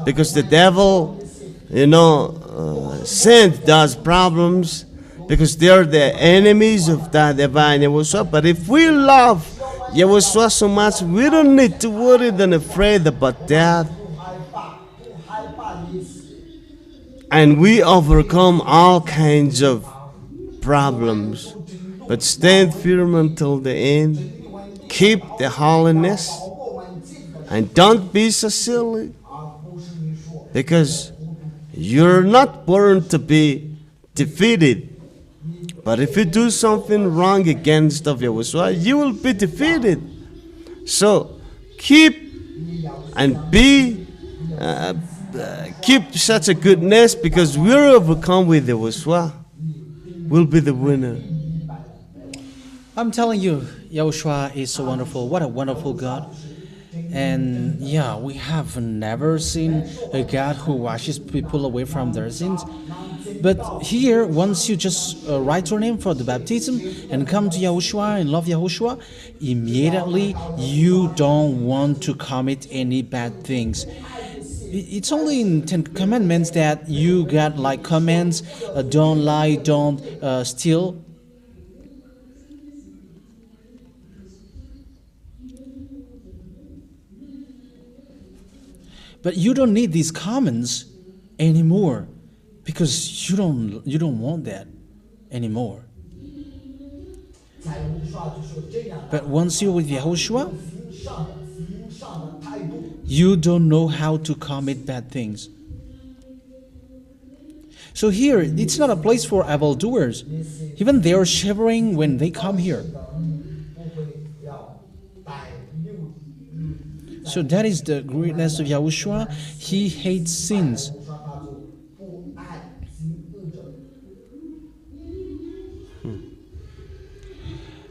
[SPEAKER 3] because the devil, sent those problems because they're the enemies of the divine Yahushua. But if we love Yahushua so much, we don't need to worry and afraid about that. And we overcome all kinds of problems. But stand firm until the end. Keep the holiness. And don't be so silly. Because you're not born to be defeated. But if you do something wrong against of Yahushua, you will be defeated. So keep and keep such a goodness, because we're overcome with Yahushua. We'll be the winner.
[SPEAKER 2] I'm telling you, Yahushua is so wonderful. What a wonderful God. And yeah, we have never seen a God who washes people away from their sins. But here, once you just write your name for the baptism and come to Yahushua and love Yahushua, immediately you don't want to commit any bad things. It's only in 10 commandments that you got like commands, don't lie, don't steal. But you don't need these commands anymore, because you don't want that anymore. But once you're with Yahushua, you don't know how to commit bad things. So here, it's not a place for evildoers. Even they are shivering when they come here. So that is the greatness of Yahushua. He hates sins.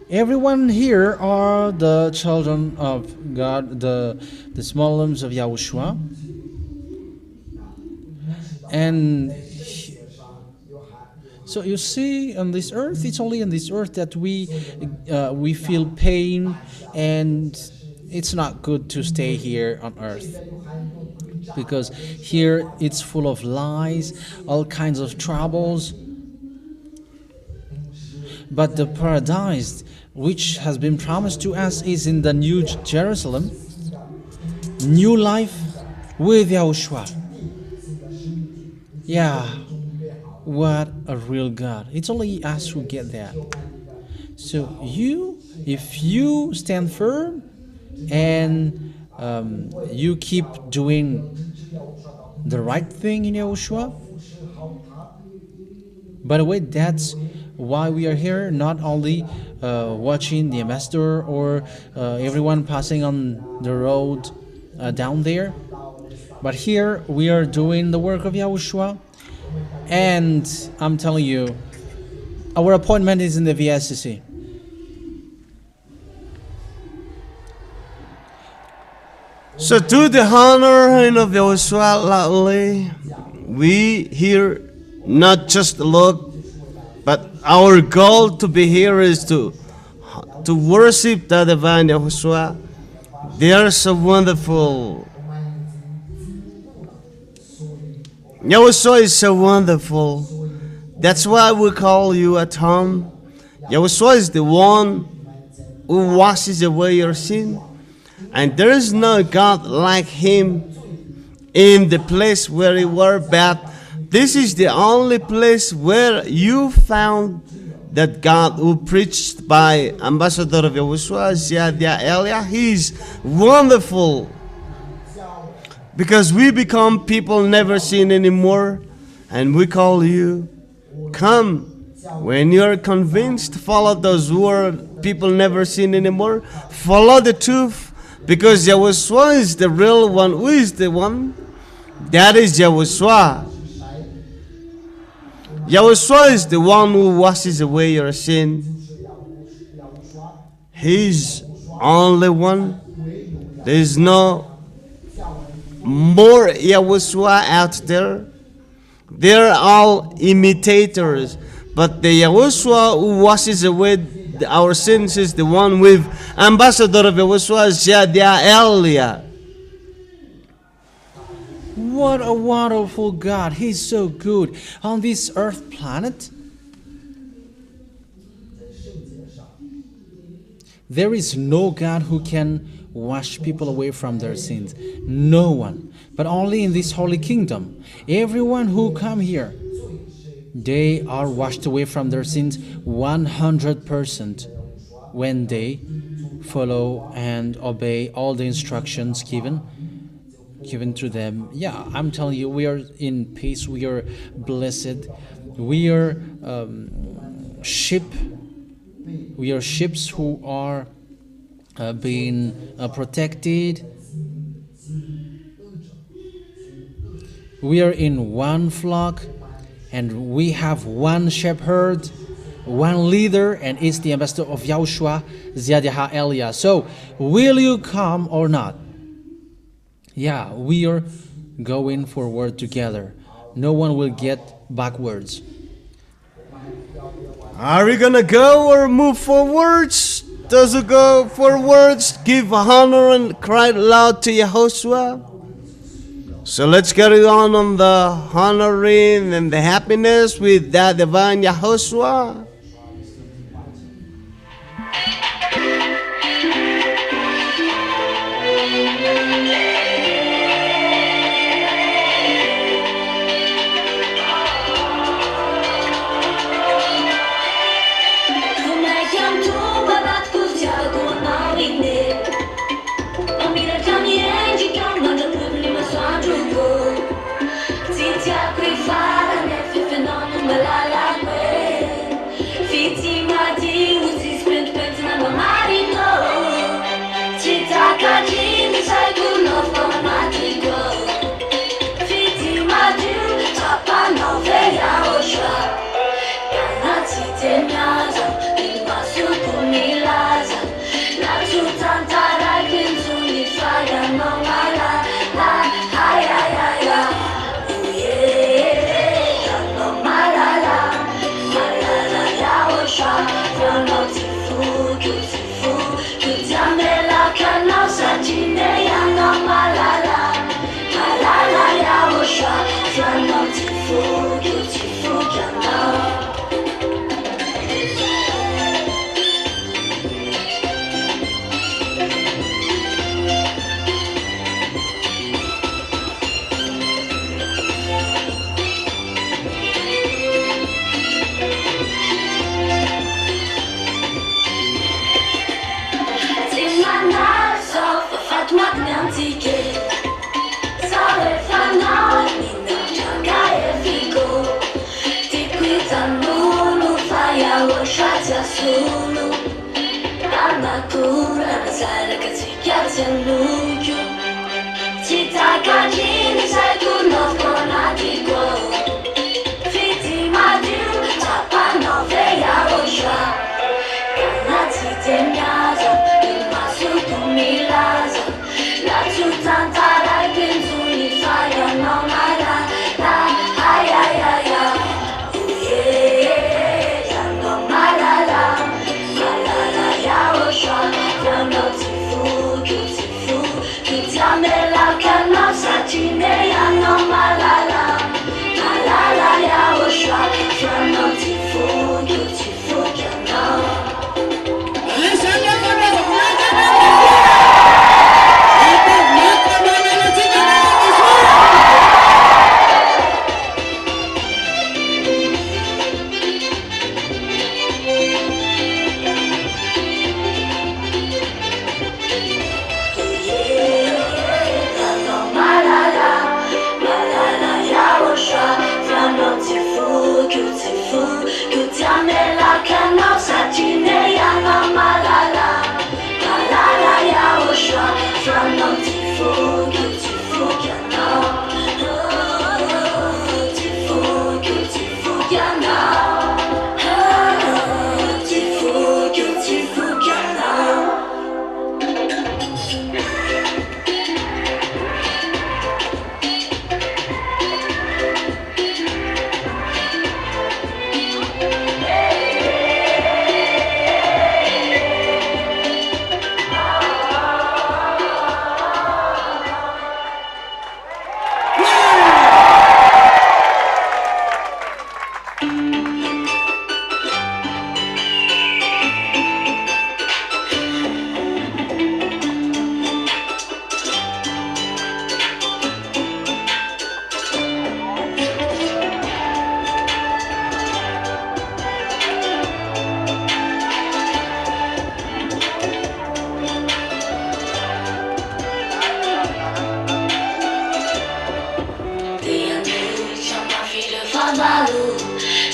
[SPEAKER 2] Everyone here are the children of God, the small limbs of Yahushua. And so you see, on this earth, it's only on this earth that we feel pain, and it's not good to stay here on earth, because here it's full of lies, all kinds of troubles. But the paradise which has been promised to us is in the New Jerusalem, new life with Yahushua. Yeah, what a real God. It's only us who get that. So if you stand firm and you keep doing the right thing in Yahushua, by the way, that's why we are here, not only watching the ambassador or everyone passing on the road down there, but here we are doing the work of Yahushua. And I'm telling you, our appointment is in the VSCC.
[SPEAKER 3] So to the honor and of Yahushua, loudly, we here not just look, but our goal to be here is to worship the divine Yahushua. They are so wonderful. Yahushua is so wonderful. That's why we call you at home. Yahushua is the one who washes away your sin. And there is no God like him in the place where you were, but this is the only place where you found that God who preached by Ambassador of Yahushua, Ziadia Elia. He is wonderful. Because we become people never seen anymore. And we call you, come. When you are convinced, follow those who are people never seen anymore. Follow the truth. Because Yahushua is the real one. Who is the one? That is Yahushua. Yahushua is the one who washes away your sin. He's only one. There is no more Yahushua out there. They're all imitators. But the Yahushua who washes away our sins is the one with Ambassador of Yahushua, Ziadia Elia.
[SPEAKER 2] What a wonderful God. He's so good. On this earth planet, there is no God who can wash people away from their sins. No one. But only in this holy kingdom. Everyone who come here, they are washed away from their sins 100% when they follow and obey all the instructions given to them. Yeah, I'm telling you, we are in peace. We are blessed. We are We are ships who are being protected. We are in one flock. And we have one shepherd, one leader, and it's the ambassador of Yahushua, Ziadia Elia. So, will you come or not? Yeah, we are going forward together. No one will get backwards.
[SPEAKER 3] Are we gonna go or move forwards? Does it go forwards? Give honor and cry loud to Yahushua. So let's carry on the honoring and the happiness with that divine Yahushua.
[SPEAKER 1] Beautiful. solo Anakura nasara katsikyatsa nujo Chitakajini saikunofkonatiko Fiti madiu tapanove YAHOSHUAH Kanatitenyaza imasukumilaza Natutantara kenzuni fire no mara La ayayaya YAHOSHUAH, you're beautiful, beautiful. Kitamela kana satine no malala, malala YAHOSHUAH, you're beautiful, beautiful, you know.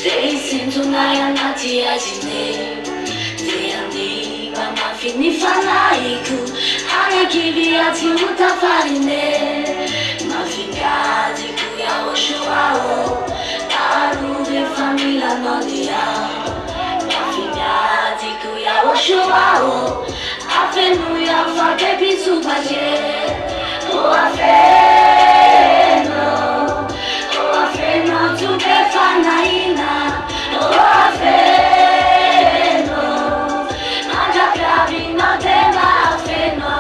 [SPEAKER 1] They seem to lie not yet. They are the mama finifalaiku. Aya kiviati utafarine. Mafingadi YAHOSHUAH. Aruve família nodia. Mafingadi YAHOSHUAH. Afenu YAHVAH kepi subaje. O afeno. O afeno tu kefanaina. O afeno. Manja pravi no tema afeno.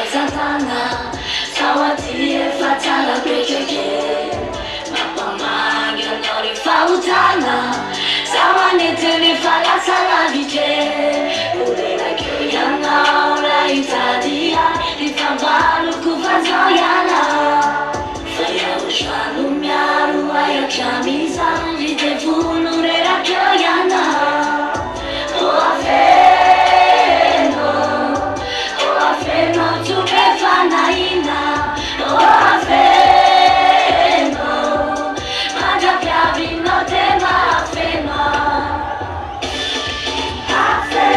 [SPEAKER 1] Satana, Sawatie fatala pekeke, Mapamanga nori fautana, Sawanete ni fala salavite, Urela kyoyana, ora itadia, Ifavalu kufazoyana, YAHOSHUAH lumiaru aya chamisa, Jitefuno rera kyoyana, O afeno, O afeno tu kefanaina, O afeno, Manja piavi no tema afeno, afeno.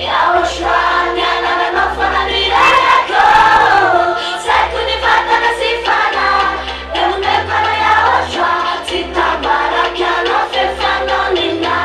[SPEAKER 1] YAHOSHUAH, nianarana fanamirenako. Saiko nivatana sifana, emunepana YAHOSHUAH, tsy tabaraky anao fefanao nina.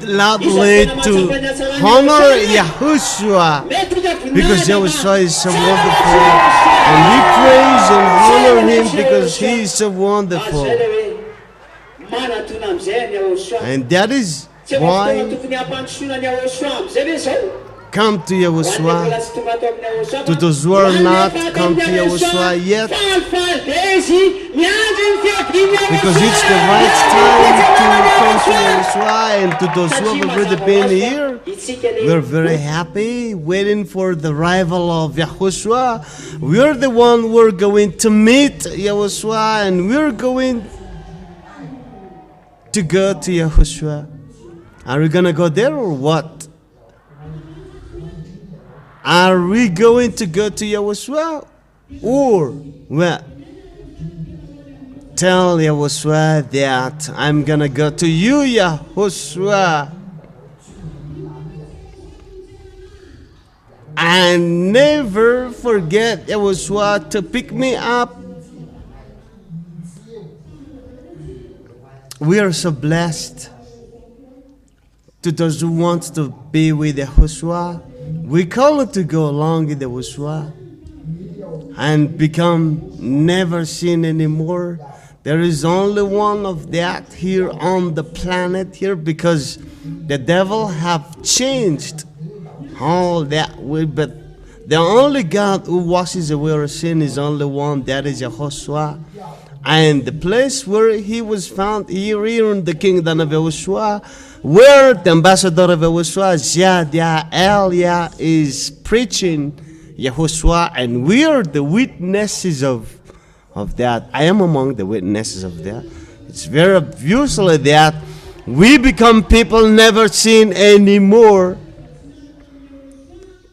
[SPEAKER 3] loudly to honor Yahushua, because Yahushua is so wonderful, and we praise and honor him because he is so wonderful. And that is why come to Yahushua. To those who are not come to Yahushua yet, because it's the right time to come to Yahushua. And to those who have already been here, we're very happy, waiting for the arrival of Yahushua. We're the one who are going to meet Yahushua, and we're going to go to Yahushua. Are we gonna go there or what? Are we going to go to Yahushua or what? Tell Yahushua that I'm gonna go to you, Yahushua. And never forget Yahushua to pick me up. We are so blessed. To those who want to be with Yahushua, we call it to go along with Yahushua and become never sin anymore. There is only one of that here on the planet here, because the devil have changed all that way, but the only God who washes away our sin is only one, that is Yahushua. And the place where he was found here in the kingdom of Yahushua, where the ambassador of Yahushua, Elia, is preaching Yahushua, and we are the witnesses of that. I am among the witnesses of that. It's very obviously that we become people never seen anymore.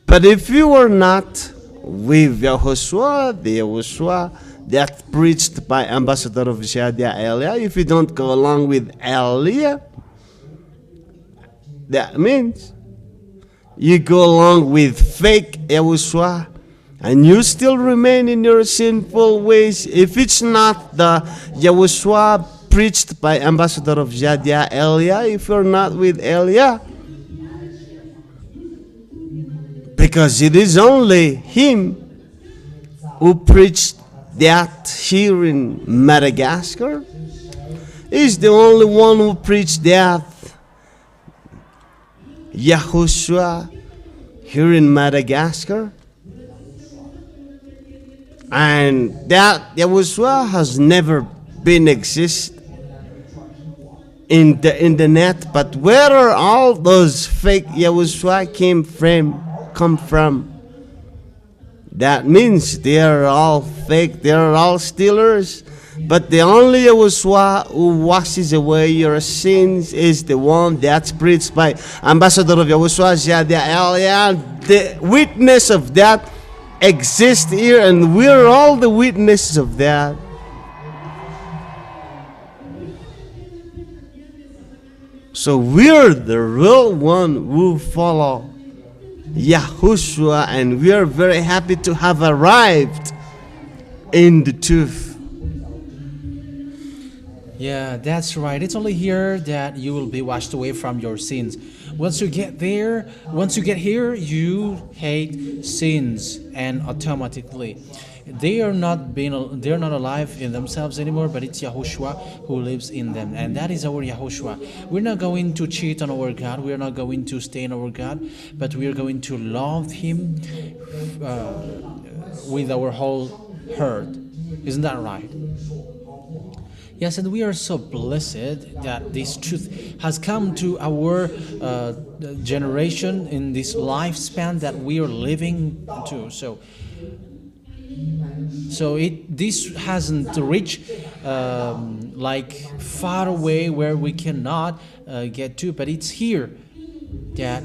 [SPEAKER 3] But if you are not with Yahushua, the Yahushua that preached by ambassador of Elia, if you don't go along with Elia, that means you go along with fake Yahushua, and you still remain in your sinful ways. If it's not the Yahushua preached by ambassador of Elia, if you're not with Elia, because it is only him who preached that here in Madagascar, is the only one who preached that Yahushua here in Madagascar. And that Yahushua has never been exist in the net. But where are all those fake Yahushua come from? That means they are all fake, they are all stealers. But the only Yahushua who washes away your sins is the one that's preached by ambassador of Yahushua, Elia. The witness of that exists here, and we're all the witnesses of that. So we're the real one who follow Yahushua, and we are very happy to have arrived in the truth.
[SPEAKER 2] Yeah, that's right. It's only here that you will be washed away from your sins. Once you get here, you hate sins, and automatically they are not alive in themselves anymore, but it's Yahushua who lives in them, and that is our Yahushua. We're not going to cheat on our God. We're not going to stain our God, but we are going to love Him with our whole heart. Isn't that right? Yes, and we are so blessed that this truth has come to our generation in this lifespan that we are living to. So this hasn't reached like far away where we cannot get to, but it's here that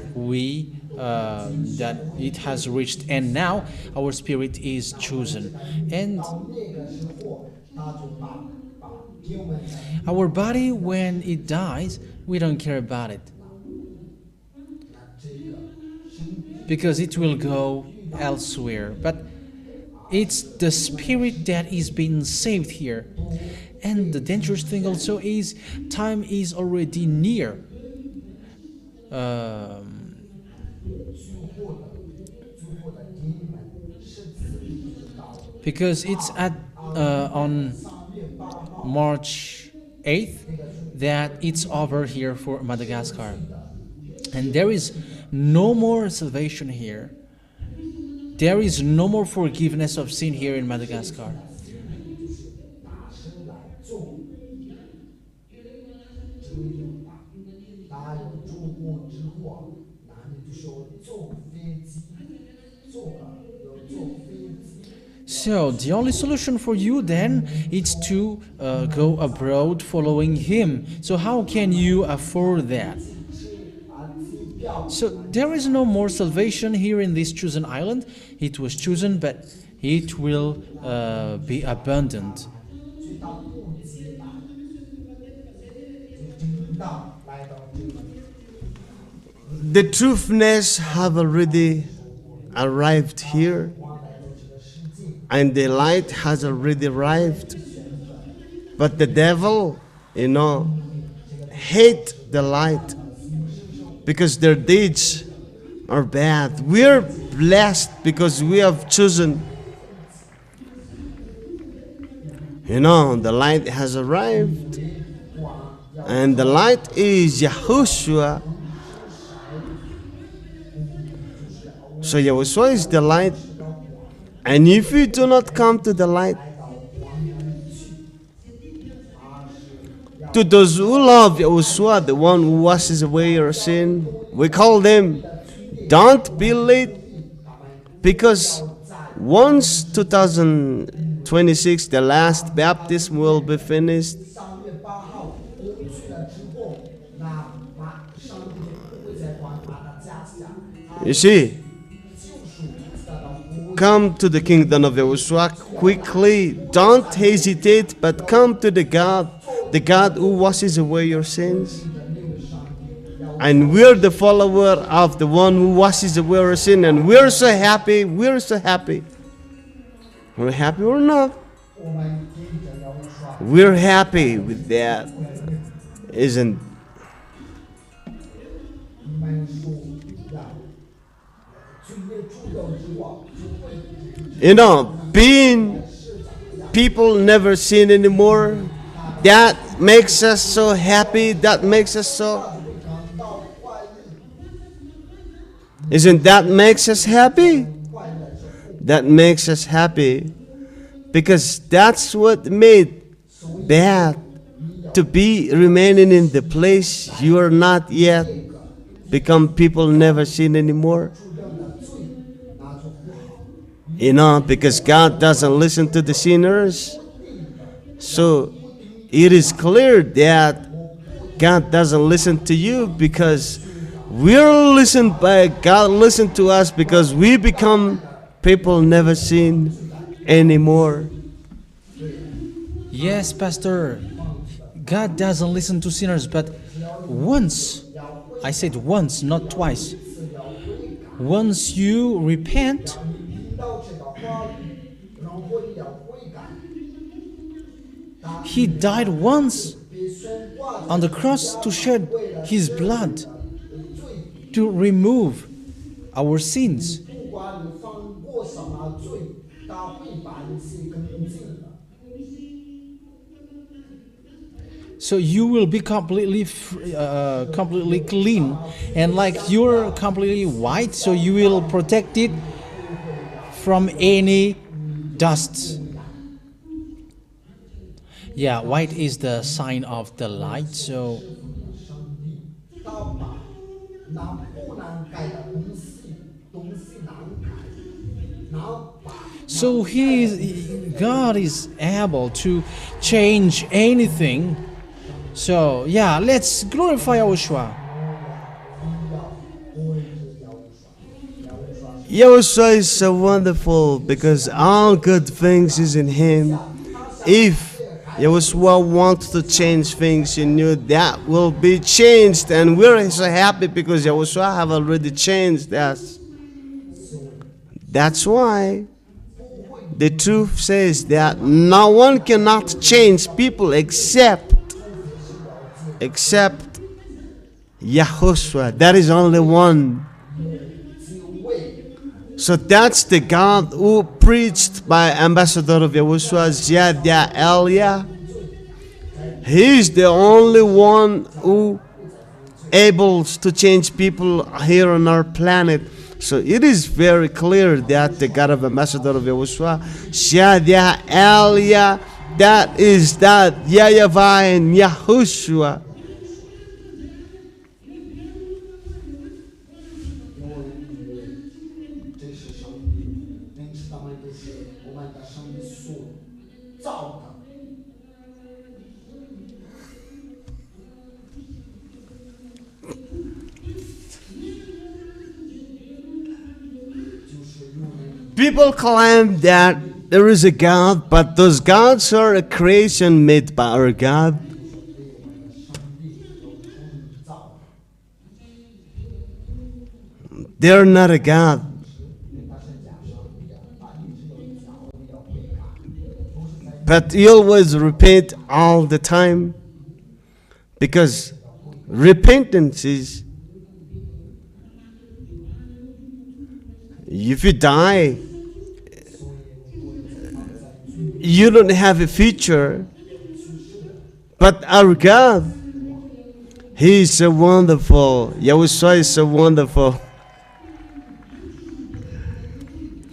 [SPEAKER 2] that it has reached, and now our spirit is chosen, and our body, when it dies, we don't care about it, because it will go elsewhere. But it's the spirit that is being saved here. And the dangerous thing also is time is already near. um, because it's at on March 8th that it's over here for Madagascar, and there is no more salvation here. There is no more forgiveness of sin here in Madagascar. So the only solution for you then is to go abroad following him. So how can you afford that? So there is no more salvation here in this chosen island. It was chosen, but it will be abandoned.
[SPEAKER 3] The truthness have already arrived here, and the light has already arrived. But the devil, hate the light because their deeds are bad. We're blessed because we have chosen. The light has arrived, and the light is Yahushua. So Yahushua is the light, and if you do not come to the light, to those who love Yahushua, the one who washes away your sin, we call them, don't be late, because once 2026, the last baptism will be finished. You see, come to the kingdom of Yahushua quickly. Don't hesitate, but come to the God who washes away your sins. And we're the follower of the one who washes away our sin, and we're so happy. We're so happy. We're happy or not? We're happy with that, isn't? Being people never sin anymore, that makes us so happy. That makes us so. Isn't that makes us happy? That makes us happy because that's what made bad to be remaining in the place you are not yet become people never sin anymore. Because God doesn't listen to the sinners. So it is clear that God doesn't listen to you because we're listened by God. Listen to us because we become people never sin anymore.
[SPEAKER 2] Yes, Pastor. God doesn't listen to sinners, but once, I said once, not twice. Once you repent, He died once on the cross to shed His blood to remove our sins. So you will be completely clean, and like you're completely white, so you will protect it from any dust. Yeah, white is the sign of the light, so God is able to change anything. So yeah, let's glorify Yahushua.
[SPEAKER 3] Yahushua is so wonderful because all good things is in Him. If Yahushua wants to change things in you, that will be changed, and we're so happy because Yahushua have already changed us. That's why the truth says that no one cannot change people except YAHOSHUA. There is only one. So that's the God who preached by Ambassador of Yahushua, Ziadia Elia. He is the only one who able to change people here on our planet. So it is very clear that the God of Ambassador of Yahushua, Ziadia Elia, that is that YAHVAH and YAHOSHUA. People claim that there is a God, but those gods are a creation made by our God. They are not a God. But you always repent all the time, because repentance is, if you die, you don't have a future. But our God, He is so wonderful. Yahushua is so wonderful.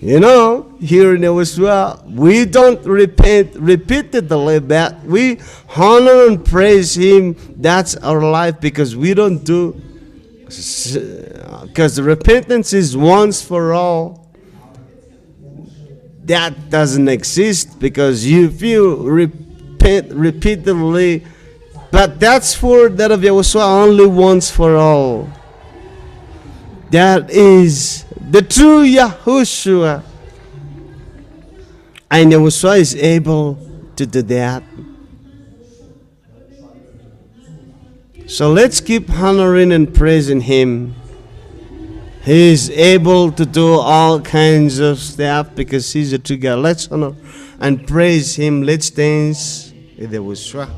[SPEAKER 3] You know, here in Yahushua, we don't repent repeatedly, but we honor and praise Him. That's our life, because we don't do, because repentance is once for all. That doesn't exist, because if you repent repeatedly, but that's for that of Yahushua, only once for all. That is the true YAHOSHUA. And Yahushua is able to do that. So let's keep honoring and praising Him. He is able to do all kinds of stuff, because He's a true God. Let's honor and praise Him. Let's dance with YAHOSHUA.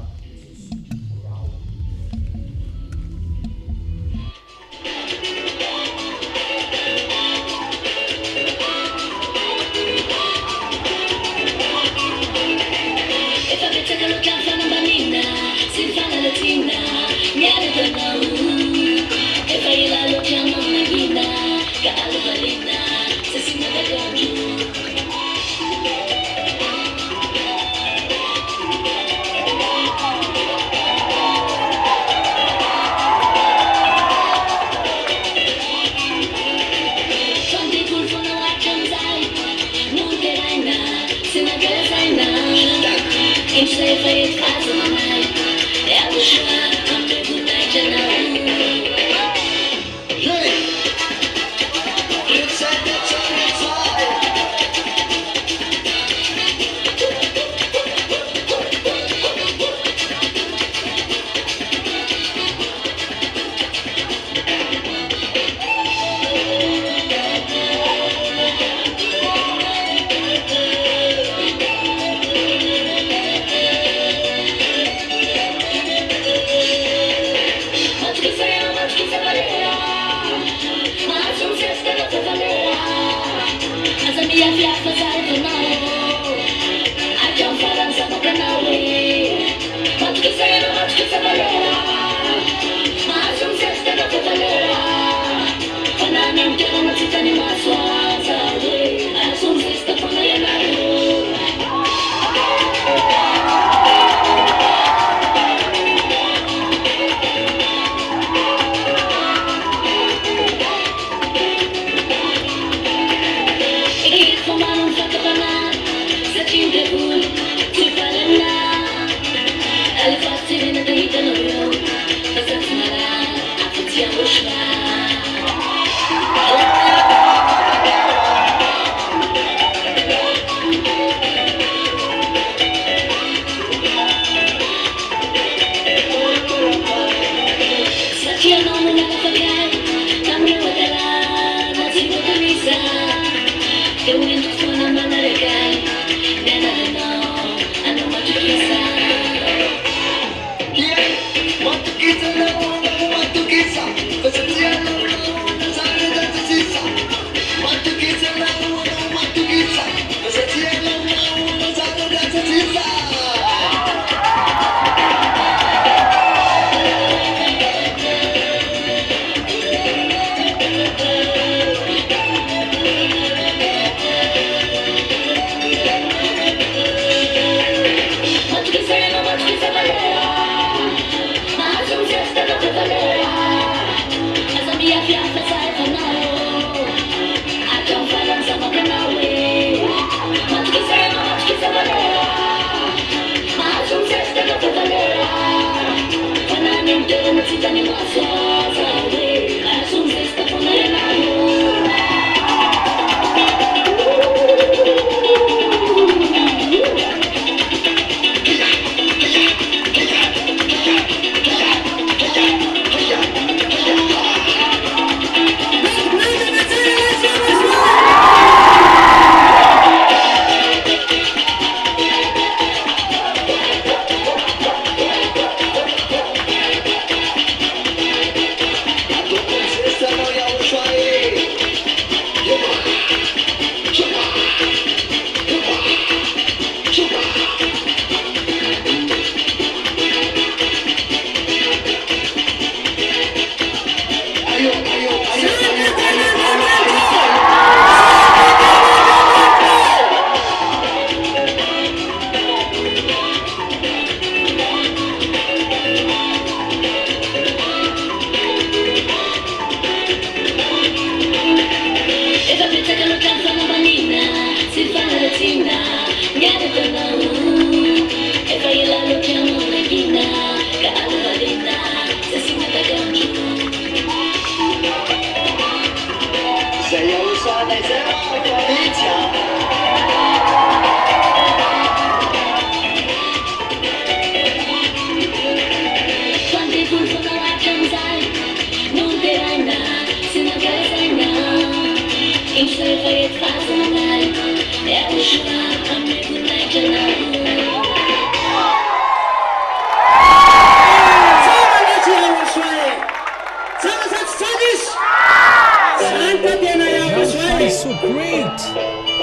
[SPEAKER 2] YAHVAH is so great,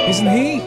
[SPEAKER 2] isn't he?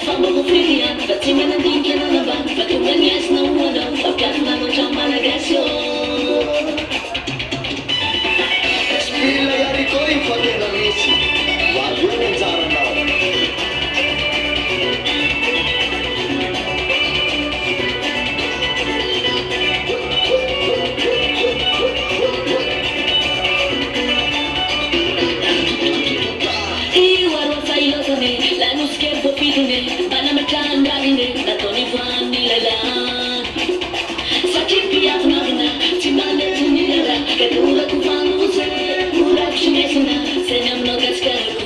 [SPEAKER 1] Famba confliti anche, facci me ne dinche non avanti, perché un ganies non muoiono, perché non c'è malagasio.
[SPEAKER 5] Spilla e ricori fatendo amici, guarda non c'erano.
[SPEAKER 1] La non scherzo fitune, ma la mercanda in la toni fanni la la. Sa che pia fanna, ci manda tu nera, che dura tu fanno se, ura chinesina, se ne hanno cascare.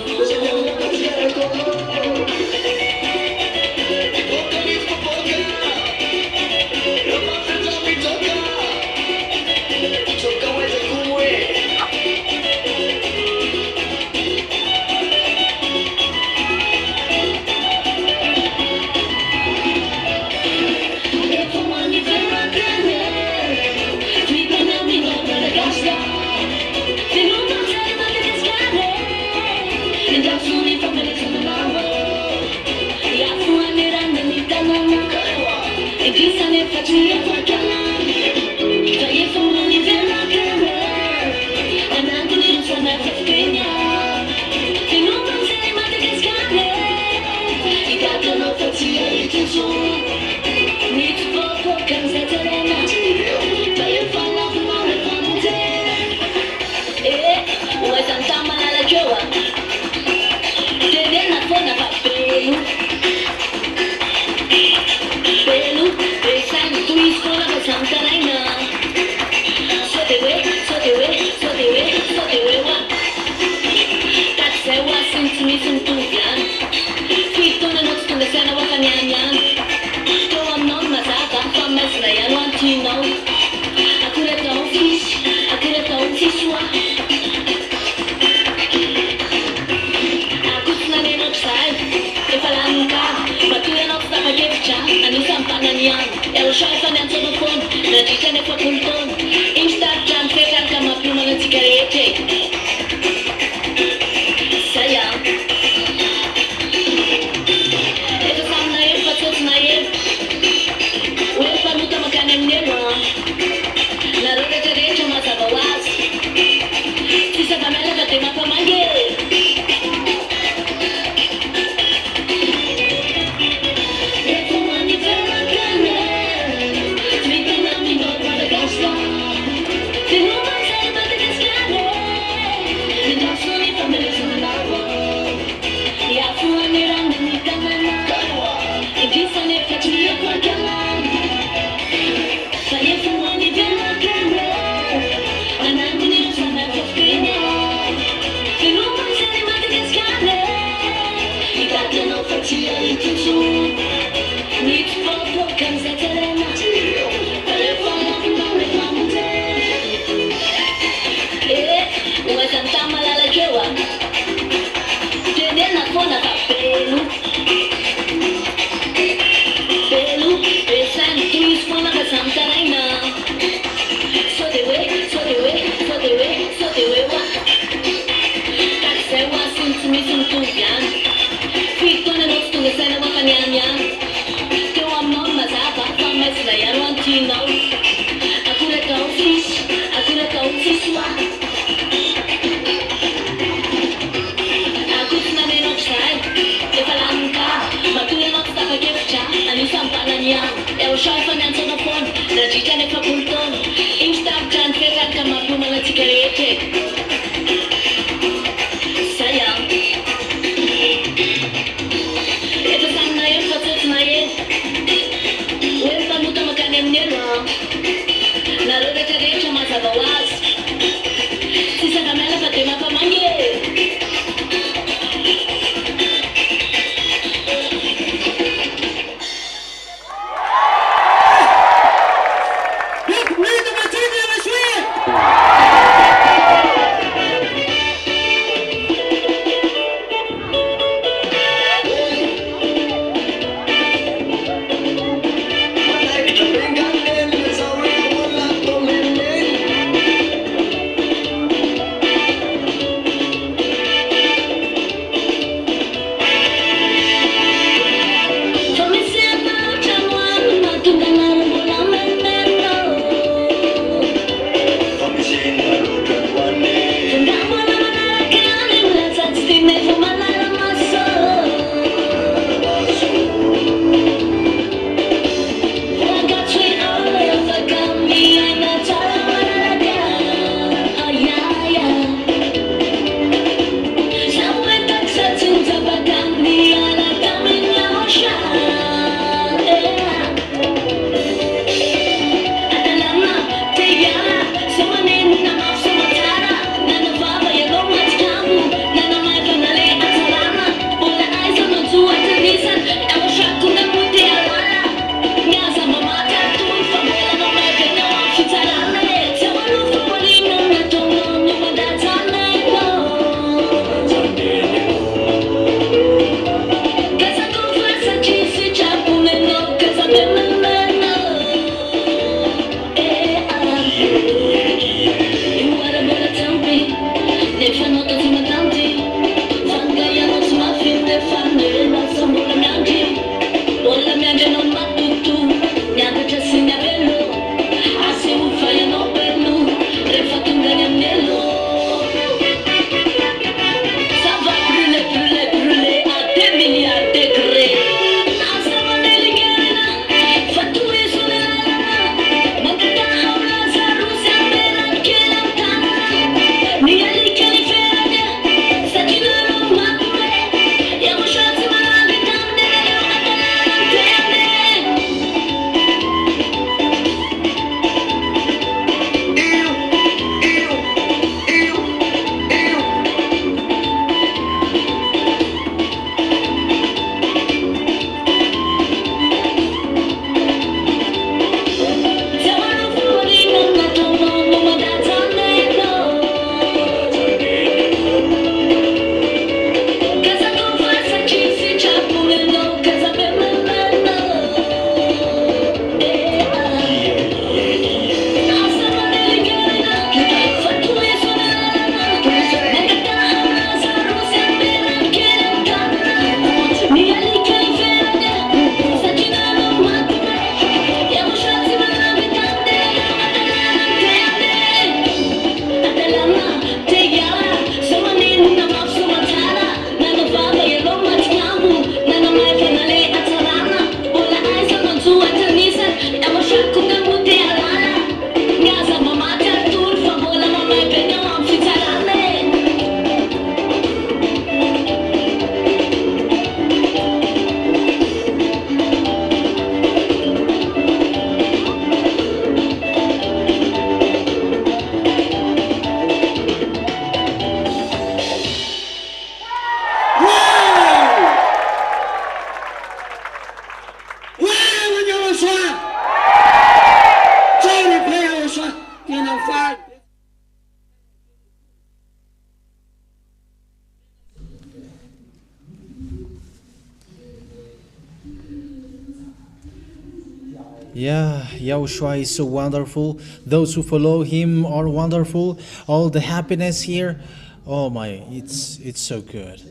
[SPEAKER 2] Yeah, Yahushua is so wonderful. Those who follow him are wonderful. All the happiness here, oh my, it's so good.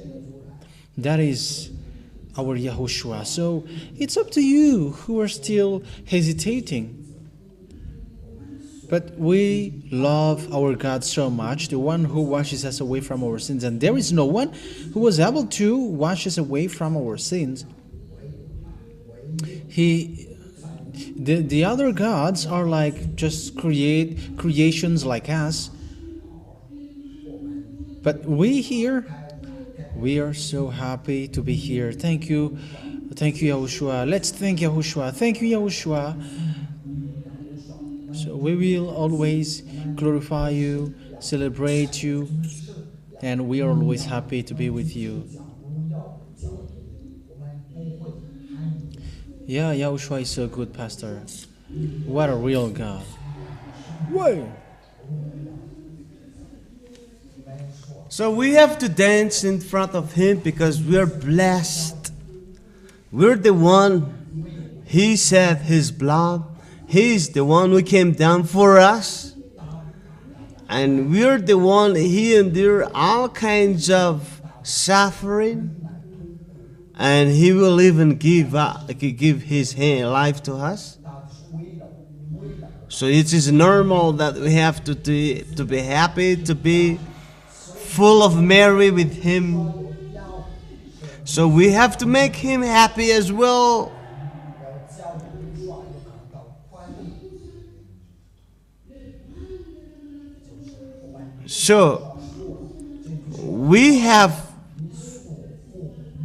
[SPEAKER 2] That is our Yahushua. So it's up to you who are still hesitating. But we love our God so much, the one who washes us away from our sins. And there is no one who was able to wash us away from our sins. The other gods are like just creations like us. But we here, we are so happy to be here. Thank you. Thank you, Yahushua. Let's thank Yahushua. Thank you, Yahushua. So we will always glorify you, celebrate you, and we are always happy to be with you. Yeah, Yahushua is so good, Pastor. What a real God. Whoa!
[SPEAKER 3] So we have to dance in front of him because we are blessed. We're the one, he shed his blood. He's the one who came down for us. And we're the one, he endured all kinds of suffering. And he will even give his life to us. So it is normal that we have to be happy, to be full of Mary with him. So we have to make him happy as well. So we have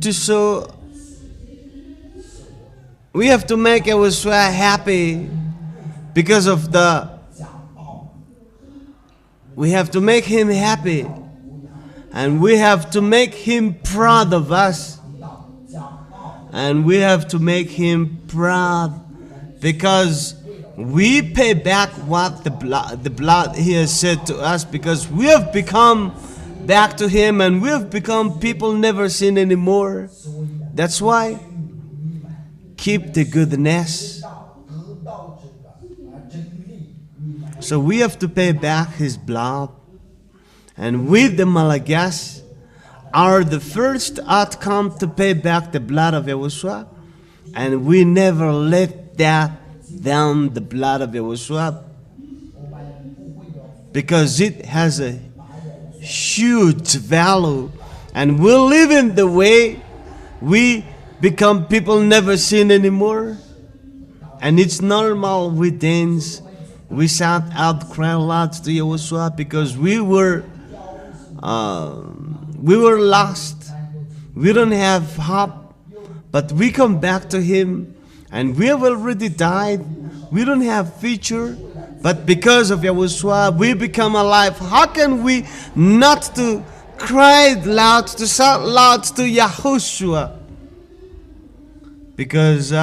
[SPEAKER 3] to make YAHOSHUA happy because of we have to make him happy, and we have to make him proud of us, and we have to make him proud because we pay back what the blood he has said to us, because we have become back to him and we have become people never seen anymore. That's why keep the goodness. So we have to pay back his blood, and we the Malagas are the first outcome to pay back the blood of YAHOSHUA, and we never let that down, the blood of YAHOSHUA, because it has a huge value, and we live in the way we become people never seen anymore. And it's normal, we dance, we shout out, cry loud to YAHOSHUA, because we were lost, we don't have hope, but we come back to him, and we have already died, we don't have future. But because of YAHOSHUA, we become alive. How can we not to cry loud, to shout loud to YAHOSHUA? Because we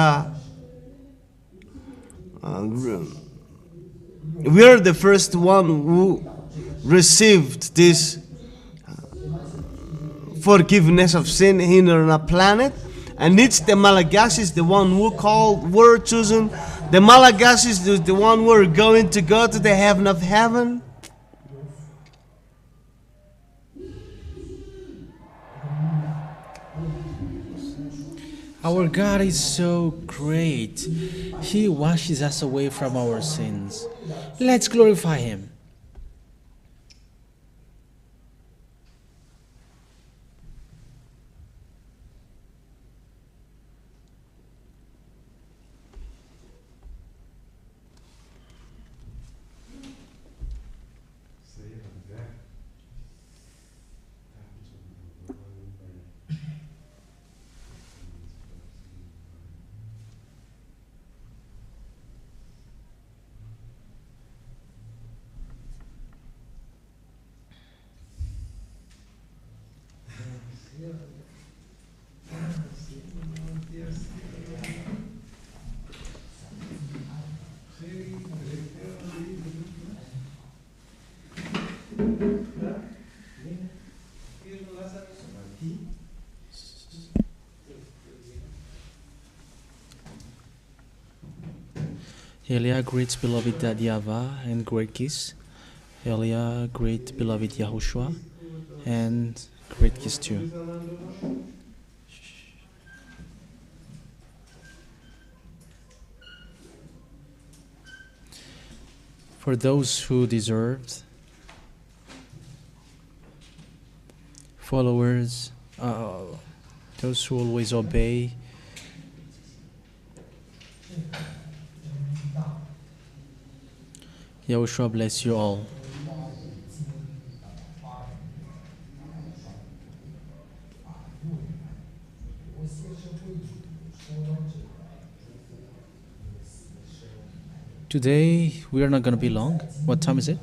[SPEAKER 3] are the first one who received this forgiveness of sin here on our planet. And it's the Malagasis, the one who called, were chosen. The Malagasis is the one who are going to go to the heaven of heaven.
[SPEAKER 2] Our God is so great. He washes us away from our sins. Let's glorify him. Elia greets beloved Dad YAHVAH and great kiss. Elia greet beloved YAHOSHUA and great kiss too. For those who deserved, followers, those who always obey, Yahushua bless you all. Today we are not going to be long. What time is it?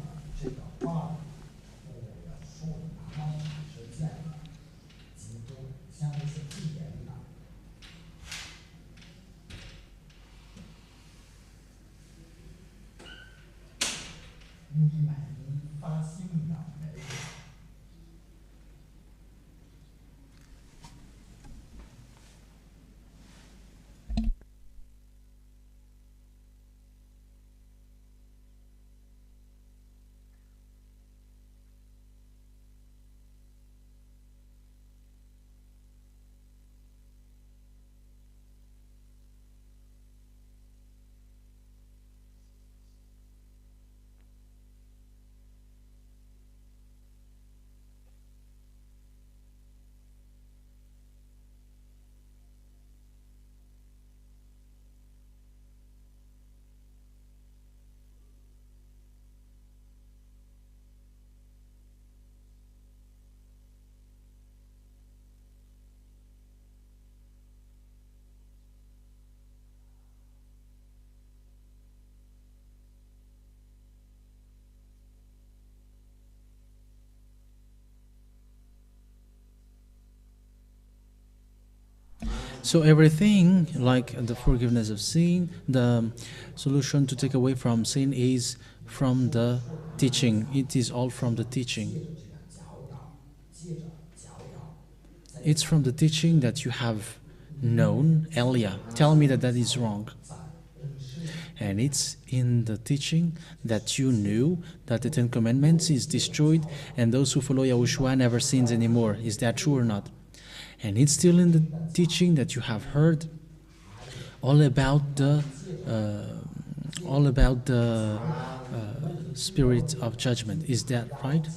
[SPEAKER 2] So everything, like the forgiveness of sin, the solution to take away from sin is from the teaching. It is all from the teaching. It's from the teaching that you have known. Elia, tell me that that is wrong. And it's in the teaching that you knew that the Ten Commandments is destroyed and those who follow Yahushua never sins anymore. Is that true or not? And it's still in the teaching that you have heard all about the spirit of judgment. Is that right?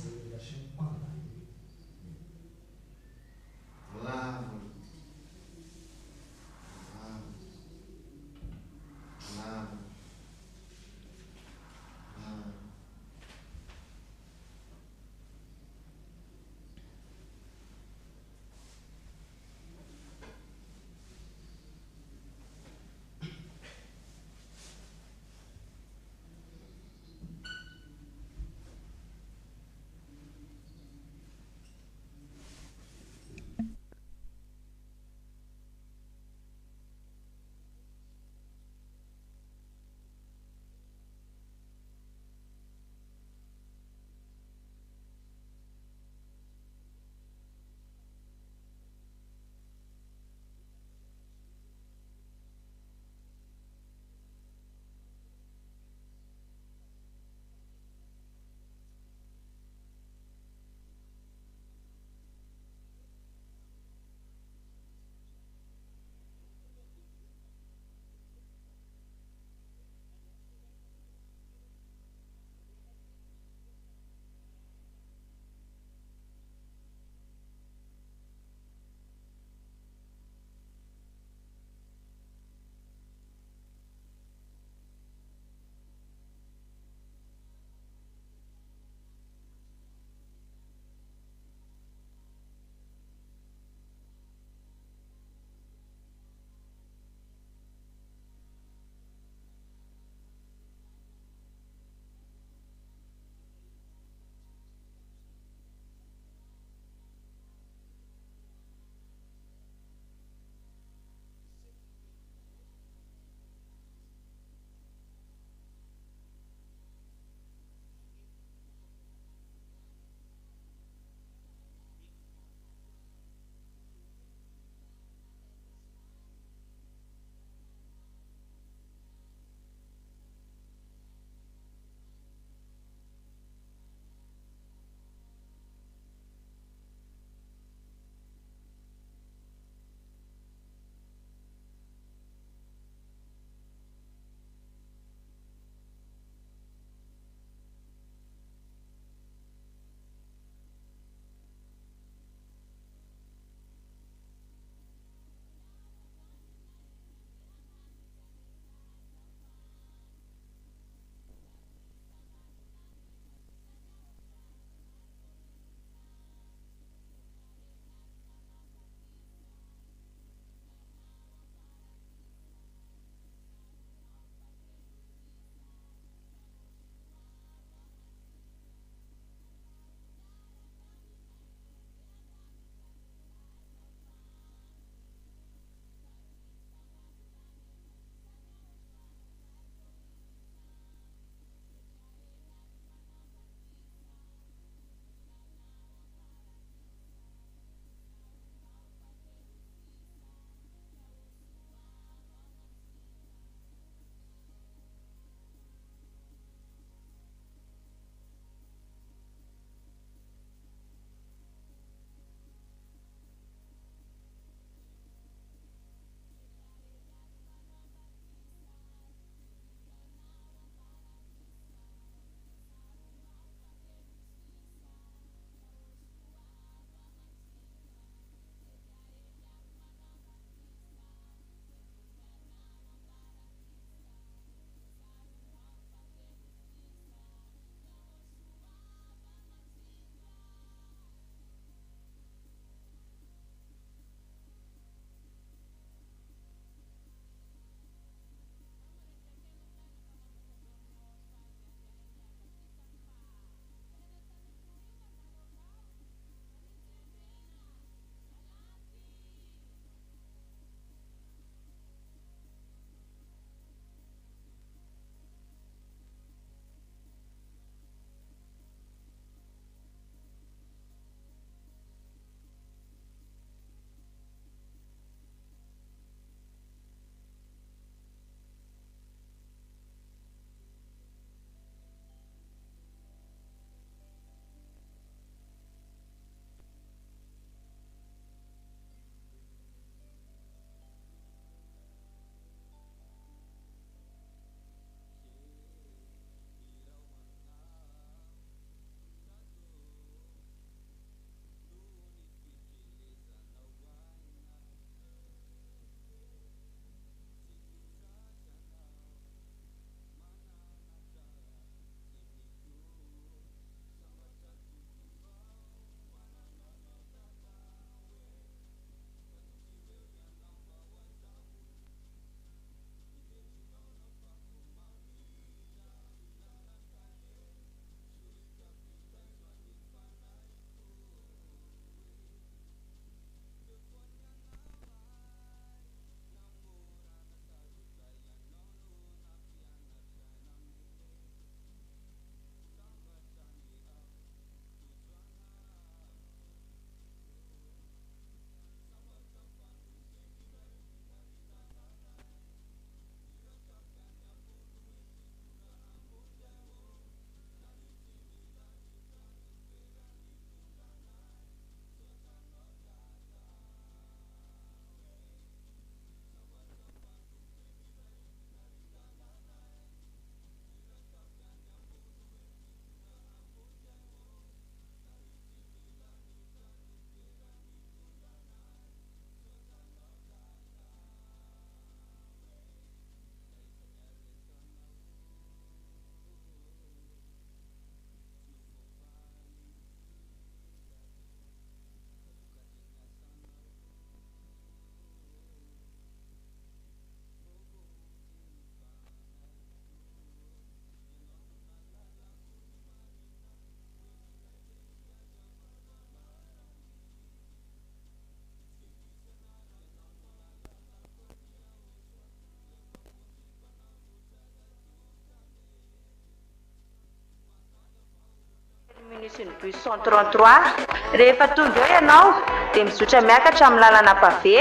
[SPEAKER 6] sy ny buisson 33 rehefa tonga eo ianao dia mizotra miakatra amin'ny lalana pave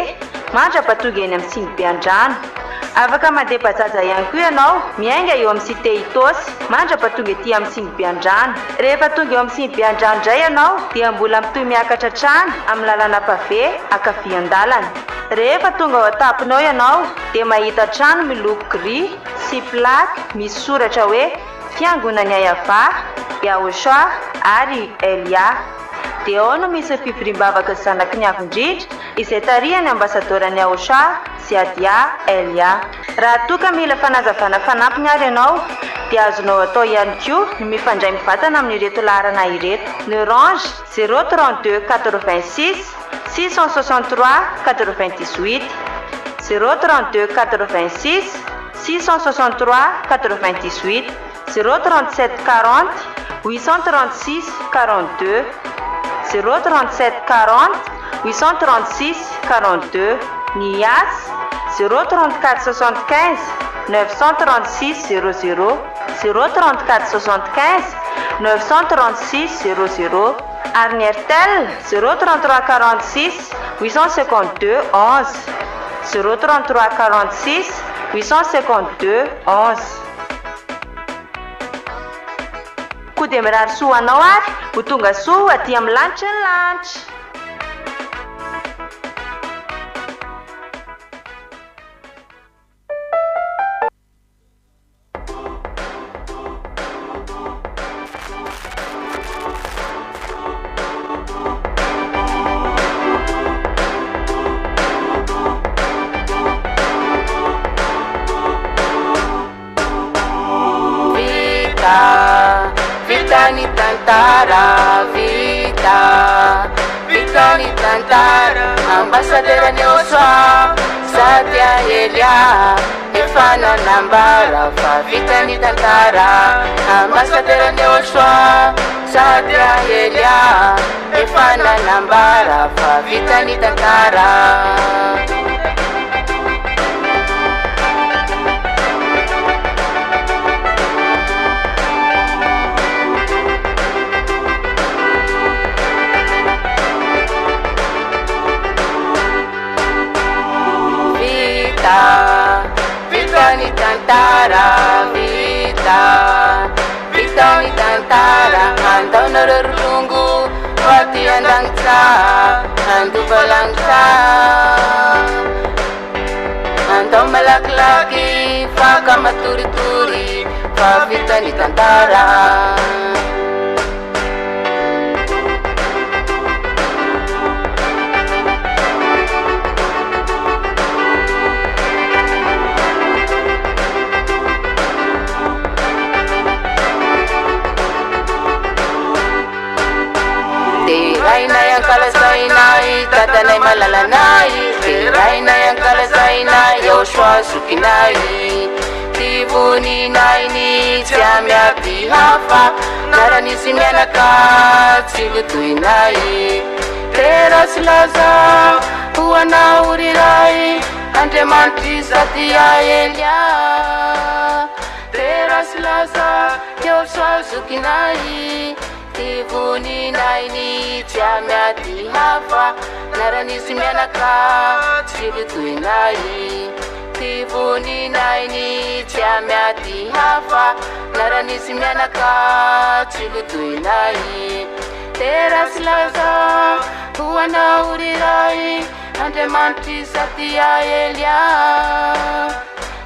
[SPEAKER 6] mandrapatonga eny amin'ny siny Beandrano. Afaka mandeha bajaja ihany koa ianao miainga eo amin'ny cité Itosy mandrapatonga ety amin'ny siny Beandrano. Rehefa tonga eo amin'ny siny Beandrano indray ianao dia mbola mitohy miakatra trano amin'ny lalana pave ankavian-dalana. Rehefa tonga ao an-tamponao ianao dia mahita trano miloko gris sy plaque misy soratra hoe fiangonan'ny YAHVAH, YAHOSHUAH ary YAH. Dia ao no misy fivoriam-bavaka zanaky ny avindrindra izay tarihan'ny ambasadôran'ny YAHOSHUAH sy adia YAH. Raha toa ka mila fanazavana fanampiny ary ianao dia azonao atao ihany koa ny mifandray mivatana amin'ireto laharana ireto: ny Orange 032 86 663 98, 032 86 663 98, 037 40 836 42, 037 40 836 42, ny YAS 034 75 936 00, 034 75 936 00, ary ny Airtel 033 46 852 11, 033 46 852 11. Koa dia mirary soa anao ary ho tonga soa aty amin'ny lanitra ny lanitra.
[SPEAKER 7] Vitani tantara, vita Vitani tantara, ambassadeur ni YAHOSHUAH, Satya Elia, Efana Nambara, fa Vitani tantara, ambassadeur ni YAHOSHUAH, Satya Elia, Efana Nambara, fa Vitani tantara. Vitani tantara, vita Vitani tantara, andau narurungu wati andangsa, andu balangsa, andau malak-laki, faka maturi-turi, fa Vitani tantara. Raina yang kala sainai, tatanai malalanai. Raina yang kala sainai, YAHOSHUAH sukinai. Tibuni naini, tiamya pihafa, narani simianaka, tilutuinai. Teras laza, huana urirai, andemantri Satya Elia. Teras laza, YAHOSHUAH sukinai. Tivuni naini tiamya tihafa, naranisi mianaka tilutuinai. Tivuni naini tiamya tihafa, naranisi mianaka tilutuinai. Teras laza huana urirai, andemantri Satya Elia.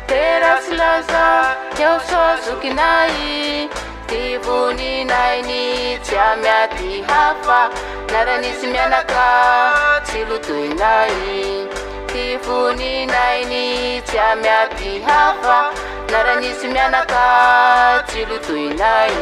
[SPEAKER 7] Teras laza YAHOSHUAH sukinai. Tivuni naini tiamya tihafa, naranisi mianaka tilutuinai. Tivuni naini tiamya tihafa, naranisi mianaka tilutuinai.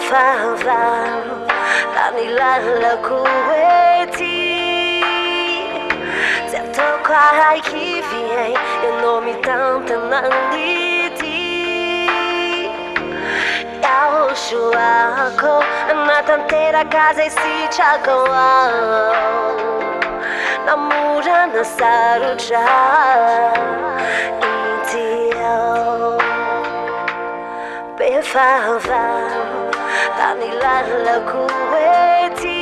[SPEAKER 1] YAHVAH Tanilalako ety Tsy ataoko ahaiky ianao mitantanan'ity YAHOSHUAH natanteraka zay sitrako namora nasarotra ity YAHVAH tanilalako ety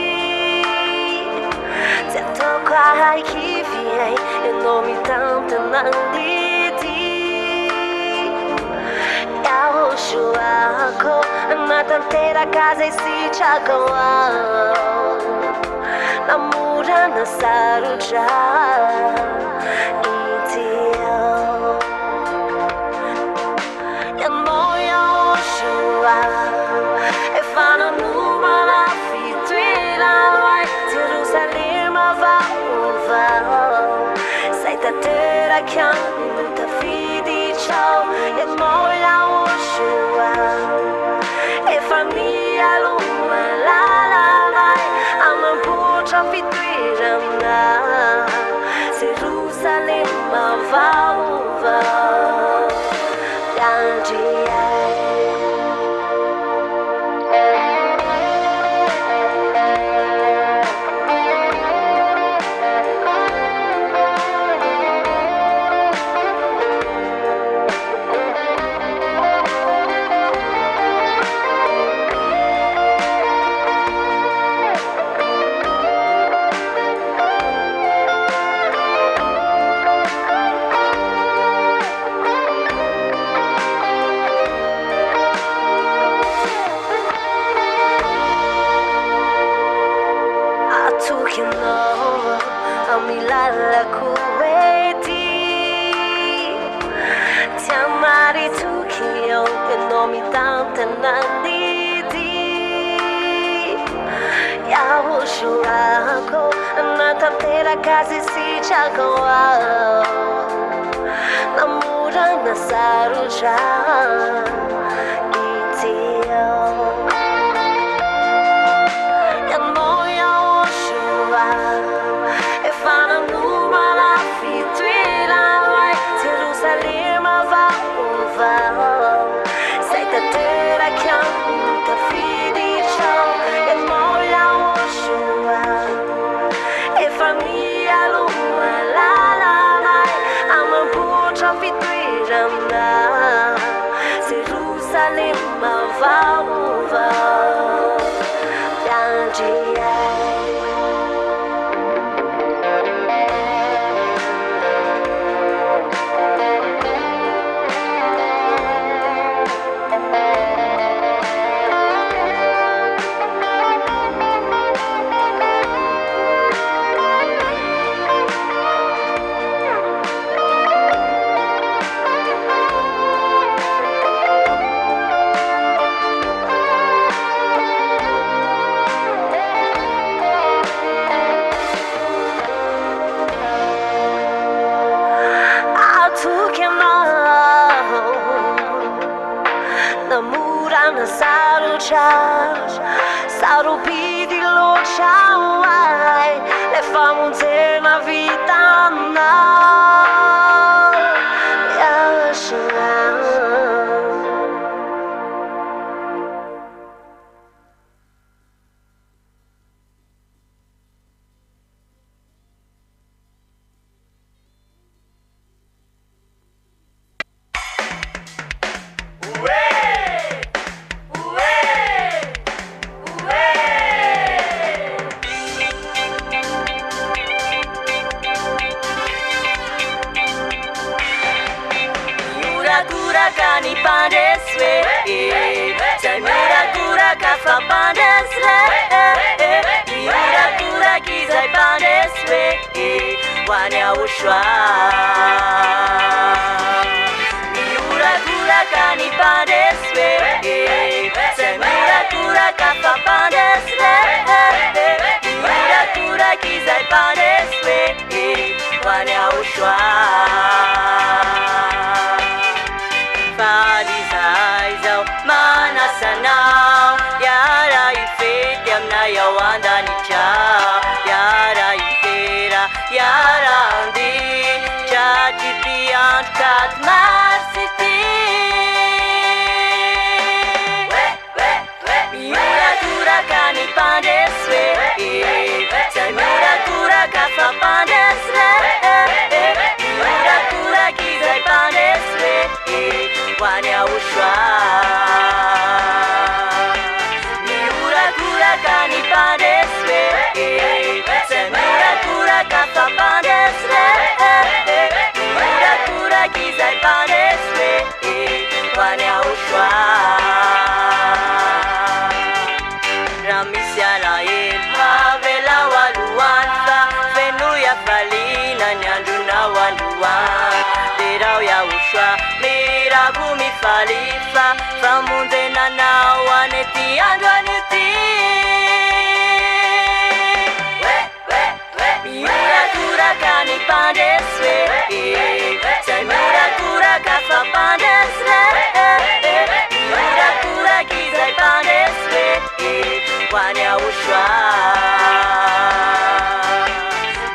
[SPEAKER 1] Tsy ataoko ahaiky ianao mitantanan'ity YAHOSHUAH natanteraka zay sitrako namora nasarotra ity Ianao YAHOSHUAH efa nanomana fitoerana Jerusalema vaovao Zay tanteraky aminy tafiditrao Ianao YAHOSHUAH efa mialoma lalanay Amamboatra fitoerana Jerusalema vaovao Amilalako ety Tiamari tukio Ianao mitantanan'ity YAHOSHUAH natanteraka zay sitrako namora nasarotra ity Ianao YAHOSHUAH efa nanomana fitoerana Jerusalema vaovao Zay tanteraky aminy tafiditrao Ianao YAHOSHUAH efa mialoma lalanay Amamboatra fitoerana Jerusalema vaovao Namora nasarotra Sarobidi loatra Lefa monjena vitana YAHOSHUAH
[SPEAKER 8] Kani pandeswe, Mura kura kafa pandesre, Mura kura kizai pandeswe, YAHOSHUAH. Mura kura kani pandeswe, Mura kura kafa pandesre, Mura kura kizai pandeswe, YAHOSHUAH. Falizai zau mana sanau, wandanitra yara itera yara andi tratry androkaty marsity mioratoraka ny mpandresy hoe zay mioratoraka fa mpandresy re mioratoraka izay mpandresy hoe hoany YAHOSHUAH mioratoraka ny mpandresy hoe zay mioratoraka fa mpandresy re mioratoraka izay mpandresy hoe hoany YAHOSHUAH misy alahelo havela hoalohany fa fenoy afaliana ny andronao aloany lerao YAHOSHUAH miravo mifalifa famonjenanao any ty andro an'ity mioratoraka ny mpandresy hoe zay mioratoraka fa mpandresy re mioratoraka izay mpandresy hoany YAHOSHUAH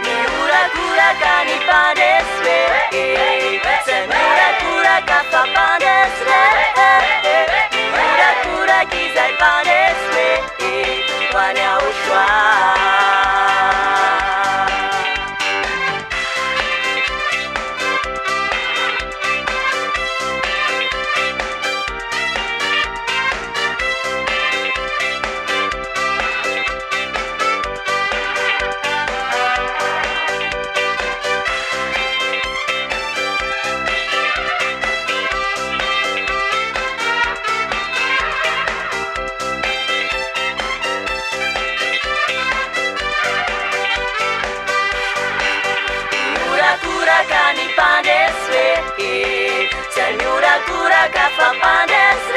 [SPEAKER 8] mioratoraka ny mpandresy hoe zay mioratoraka fa mpandresy re mioratoraka izay mpandresy hoany YAHOSHUAH mioratoraka ny mpandresy zay mioratoraka fa mpandresy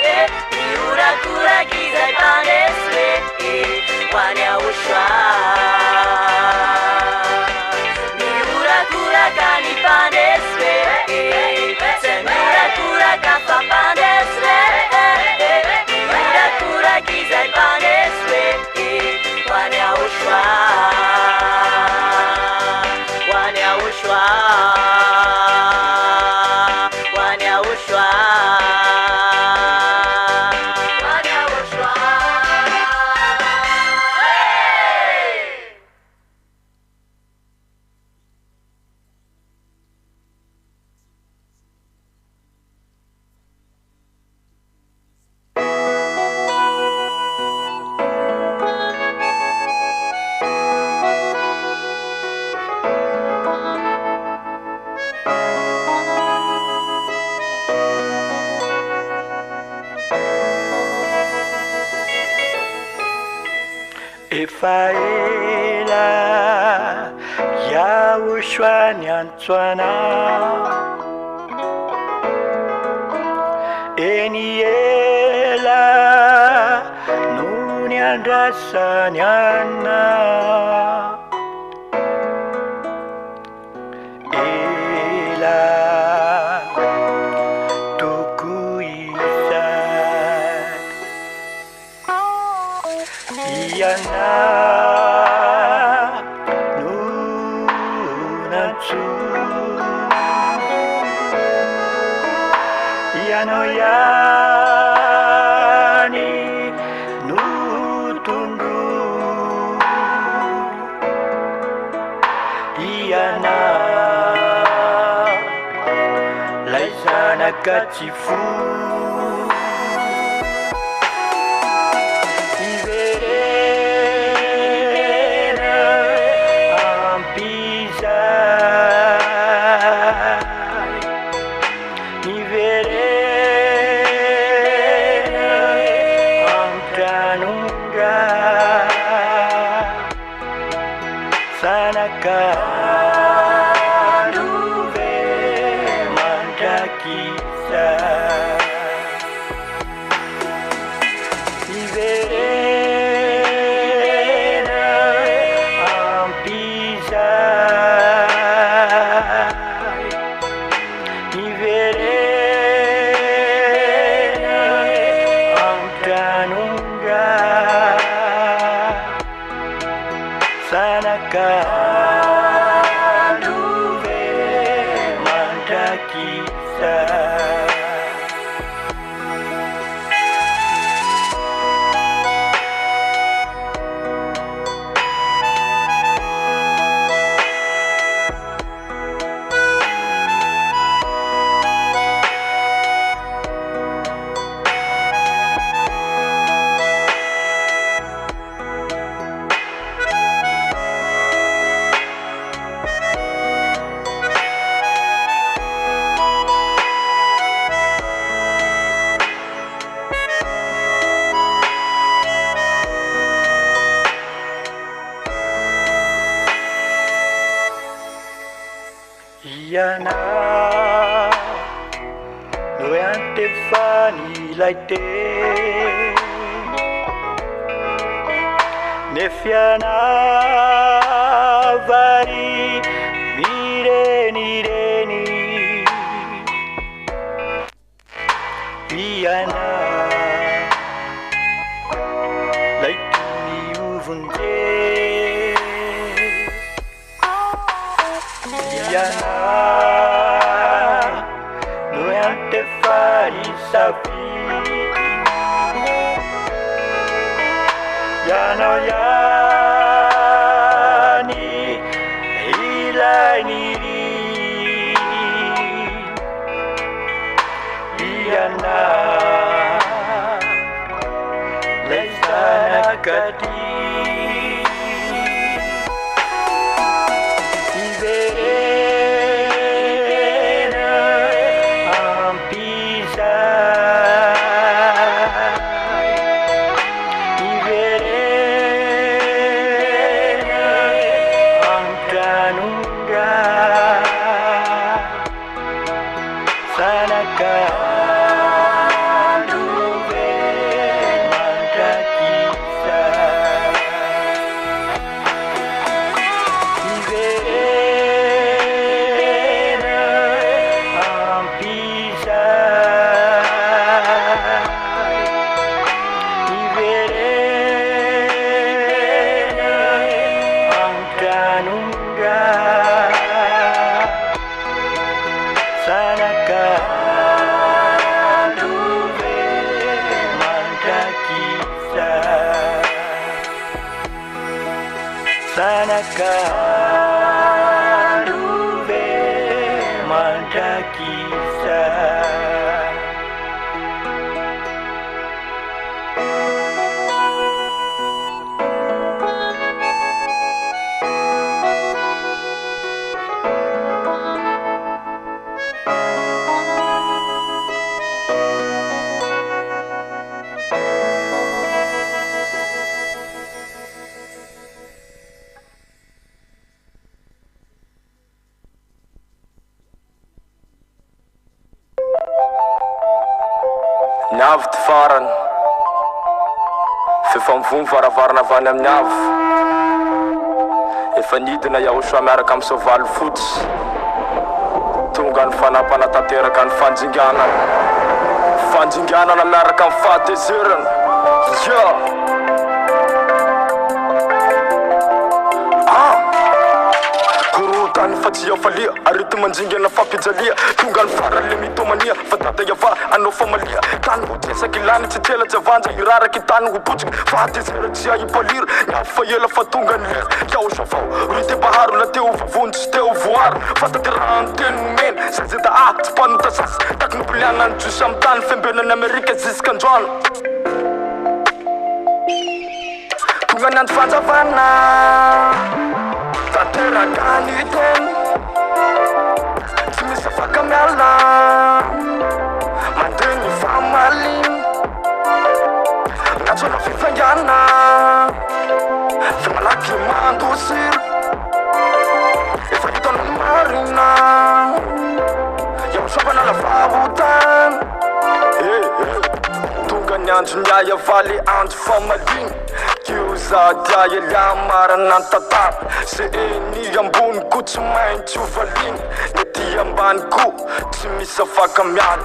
[SPEAKER 8] re mioratoraka izay mpandresy hoany YAHOSHUAH mioratoraka ny mpandresy zay mioratoraka fa mpandresy re mioratoraka izay mpandresy hoany YAHOSHUAH
[SPEAKER 9] efa ela YAHOSHUAH niantso anao eny ela no niandrasany anao ela toko izay ianao no nantsoa ianao ihany no tondro ianao lay zanaka tsy fo Sanakandove mandrakisa. Yana no antefani laite nefiana vari mireni Yana laituni uvunde Yana no antefani sapi Yana yani ilani Yana lesana kadi Sanakandove mandrakisa.
[SPEAKER 10] Niavy ty farany fifamvony varavarana avy any amin'ny avo efa nidina YAHOSHUAH miaraka amin'ny soavaly fotsy tonga ny fanapanatanteraka ny fanjinganana miaraka amin'ny fahatezerana Kurutani fatia falia aritu manjingana fapijalia tungan farale mitomania fatata YAHVAH ano famalia tanu utesa kilani titela javanja irara kitanu upuchi fatizera tia ipalir na fayela fatungan ler YAHOSHUAH rite baharu la teu vunch teu voar fatatirantenu men sazeta at panuta sas taknupliana jushamtan fembena na Amerika ziskanjon tungan antfanjavana Tatera ganiten Timisa fakamela Mandeni famalin Nachola fifanyana Fimalaki mandusir Ifayton marina Yamshobana la fabutan Tunga nyanju nyaya vali anju famalin Kiuza daya lamara nantatar Se eni ambun ku tsy maintsy ovaliny Nety ambany ko tsy misy afaka miala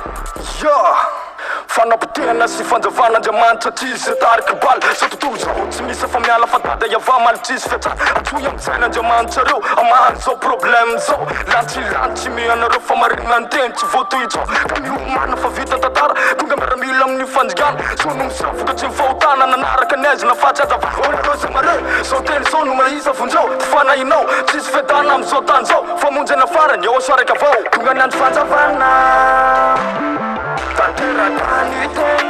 [SPEAKER 10] fanapotehana sy fanjavan'Andriamanitra tsisy tarika baly sa tontolo zao tsy misy fa miala fa dada YAHVAH maly tsisy fiatsara atoy am'sain'Andriamanitra reo amahany zao problème zao lantsy mianareo fa marina ny teny tsy voatohitsao ka miomana fa vita tantara tonga miaramila amin'ny fanjigana sono misafoka tsy mifahotana nanaraka ny aizina fatsy azava olorose mare zao teny zao no mahisa vonjao fanahinao tsisy fedana am'izao tany zao famonjena farany YAHOSHUAH raiky avao tonga ny andro fanjavana tanteraka ny teny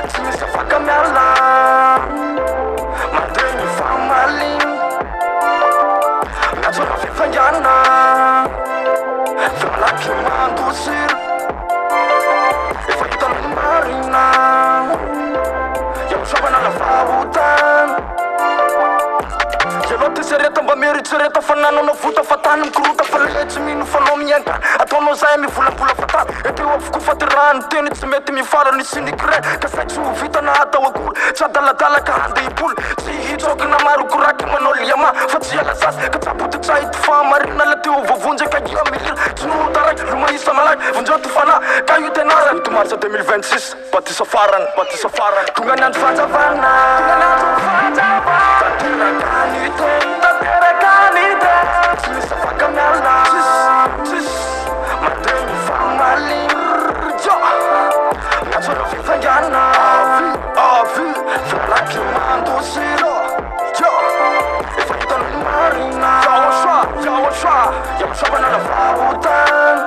[SPEAKER 10] tsy misy afaka miala mandeha ny famaliny miatsona fifangana valaky mandosiro efa hitan'ny marina YAHOSHUAH manala vahotana Yellow t-sereta mba mieritsereta fa nanao vota fa tany mikorota fa letsy mino fanao miankana ataonao zay mivolambola fa tany epeo avokoa fa ty rano teny tsy mety mifarany sinikren ka zay tsy ho vita na atao akory tsy adaladala ka handeha iboly tsy hitsoky na maro koraky manao liama fa tsy ala sasy ka tsaboty tsahity fa marina la teo vovonjy ka ia milina tsy nohota raiky lomahisa malaky vonjeo ty fana ka io tenara ito marsa 2026 batisa farany tonga ny andro fanjavana tanteraka ny teny tsy misy afaka miala mandeha ny famaliny miatsona fifangana valaky mandosiro efa hitan'ny marina YAHOSHUAH manala vahotana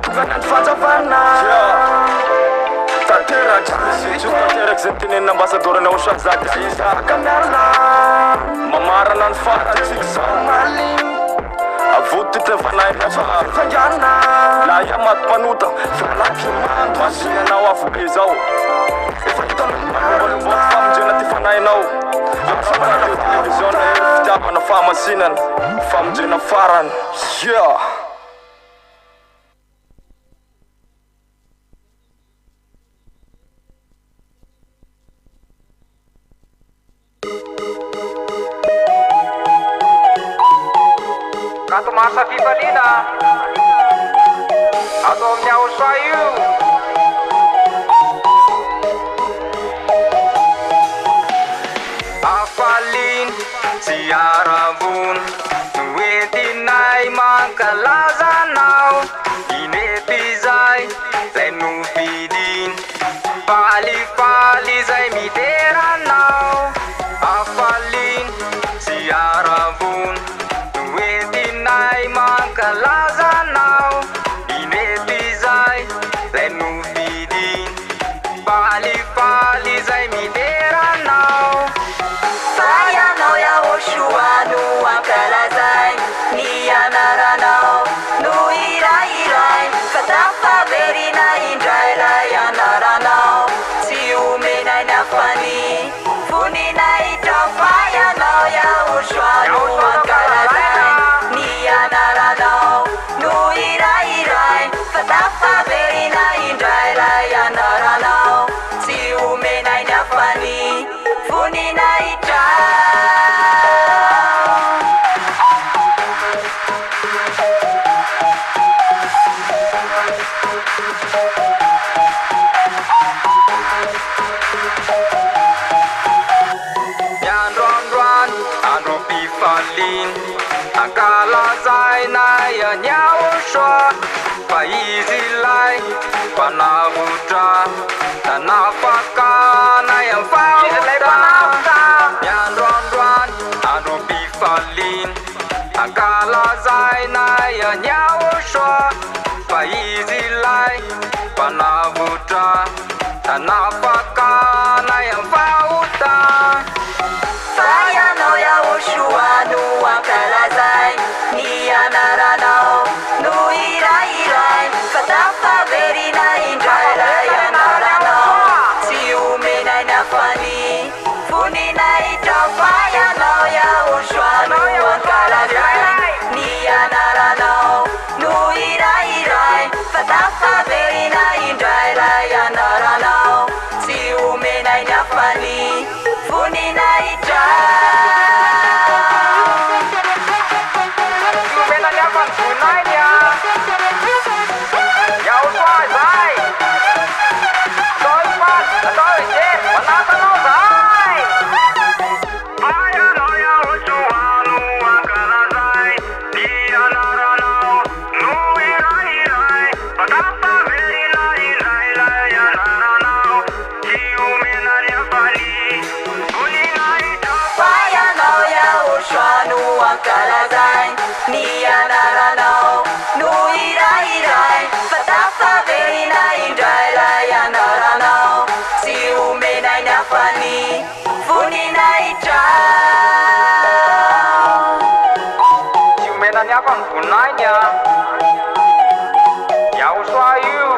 [SPEAKER 10] tonga ny andro fanjavana tanteraky zay tenenina ambassadorany YAHOSHUAH zaka izy afaka miala mamarana ny faratsika zao maliny avoty tevanahy fangana la ia maty mpanota valaky mandoasinanao afo be zao efa hitan'ny marina famonjena ty fanahinao YAHOSHUAH manala televiziona fitiavana fahamasinana famonjena farany
[SPEAKER 11] Kato masa fifaliana atao amin'ny YAHOSHUAH io afaliny tsy arambony noentinay mankalazanao inety zay zay novidiny falifaly zay miteranao afaliny tsy arambony noentinay mankalazanao inety zay zay novidiny falifaly zay miteranao
[SPEAKER 1] Fayanao YAHOSHUAH no ankalazay ny anaranao no irairay fa tafaverina indray anaranao tsy omenay ny afany voninay trafayanao YAHOSHUAH no ankalazay ny anaranao no irairay fa tafaverina indray anaranao tsy omenay ny afany voninay
[SPEAKER 11] ankalazay na YAHOSHUAH fa izy lay mpanavotra nanafakanay am fahota miandroandroany andro mpifaliny ankalazay na YAHOSHUAH fa izy lay mpanavotra nanafakanay am fahota
[SPEAKER 1] Fayanao YAHOSHUAH no ankalazay ny anaranao no irairay fa tafaverina indray anaranao tsy omenay ny afany voninay trafayanao YAHOSHUAH no ankalazay ny anaranao no irairay fa tafaverina indray anaranao
[SPEAKER 8] ankalazay ny anaranao no irairay fa tafaverina indray ray anaranao sy omenay ny afany voninay drao
[SPEAKER 11] sy omena ny afany voninainy a Yahoshua io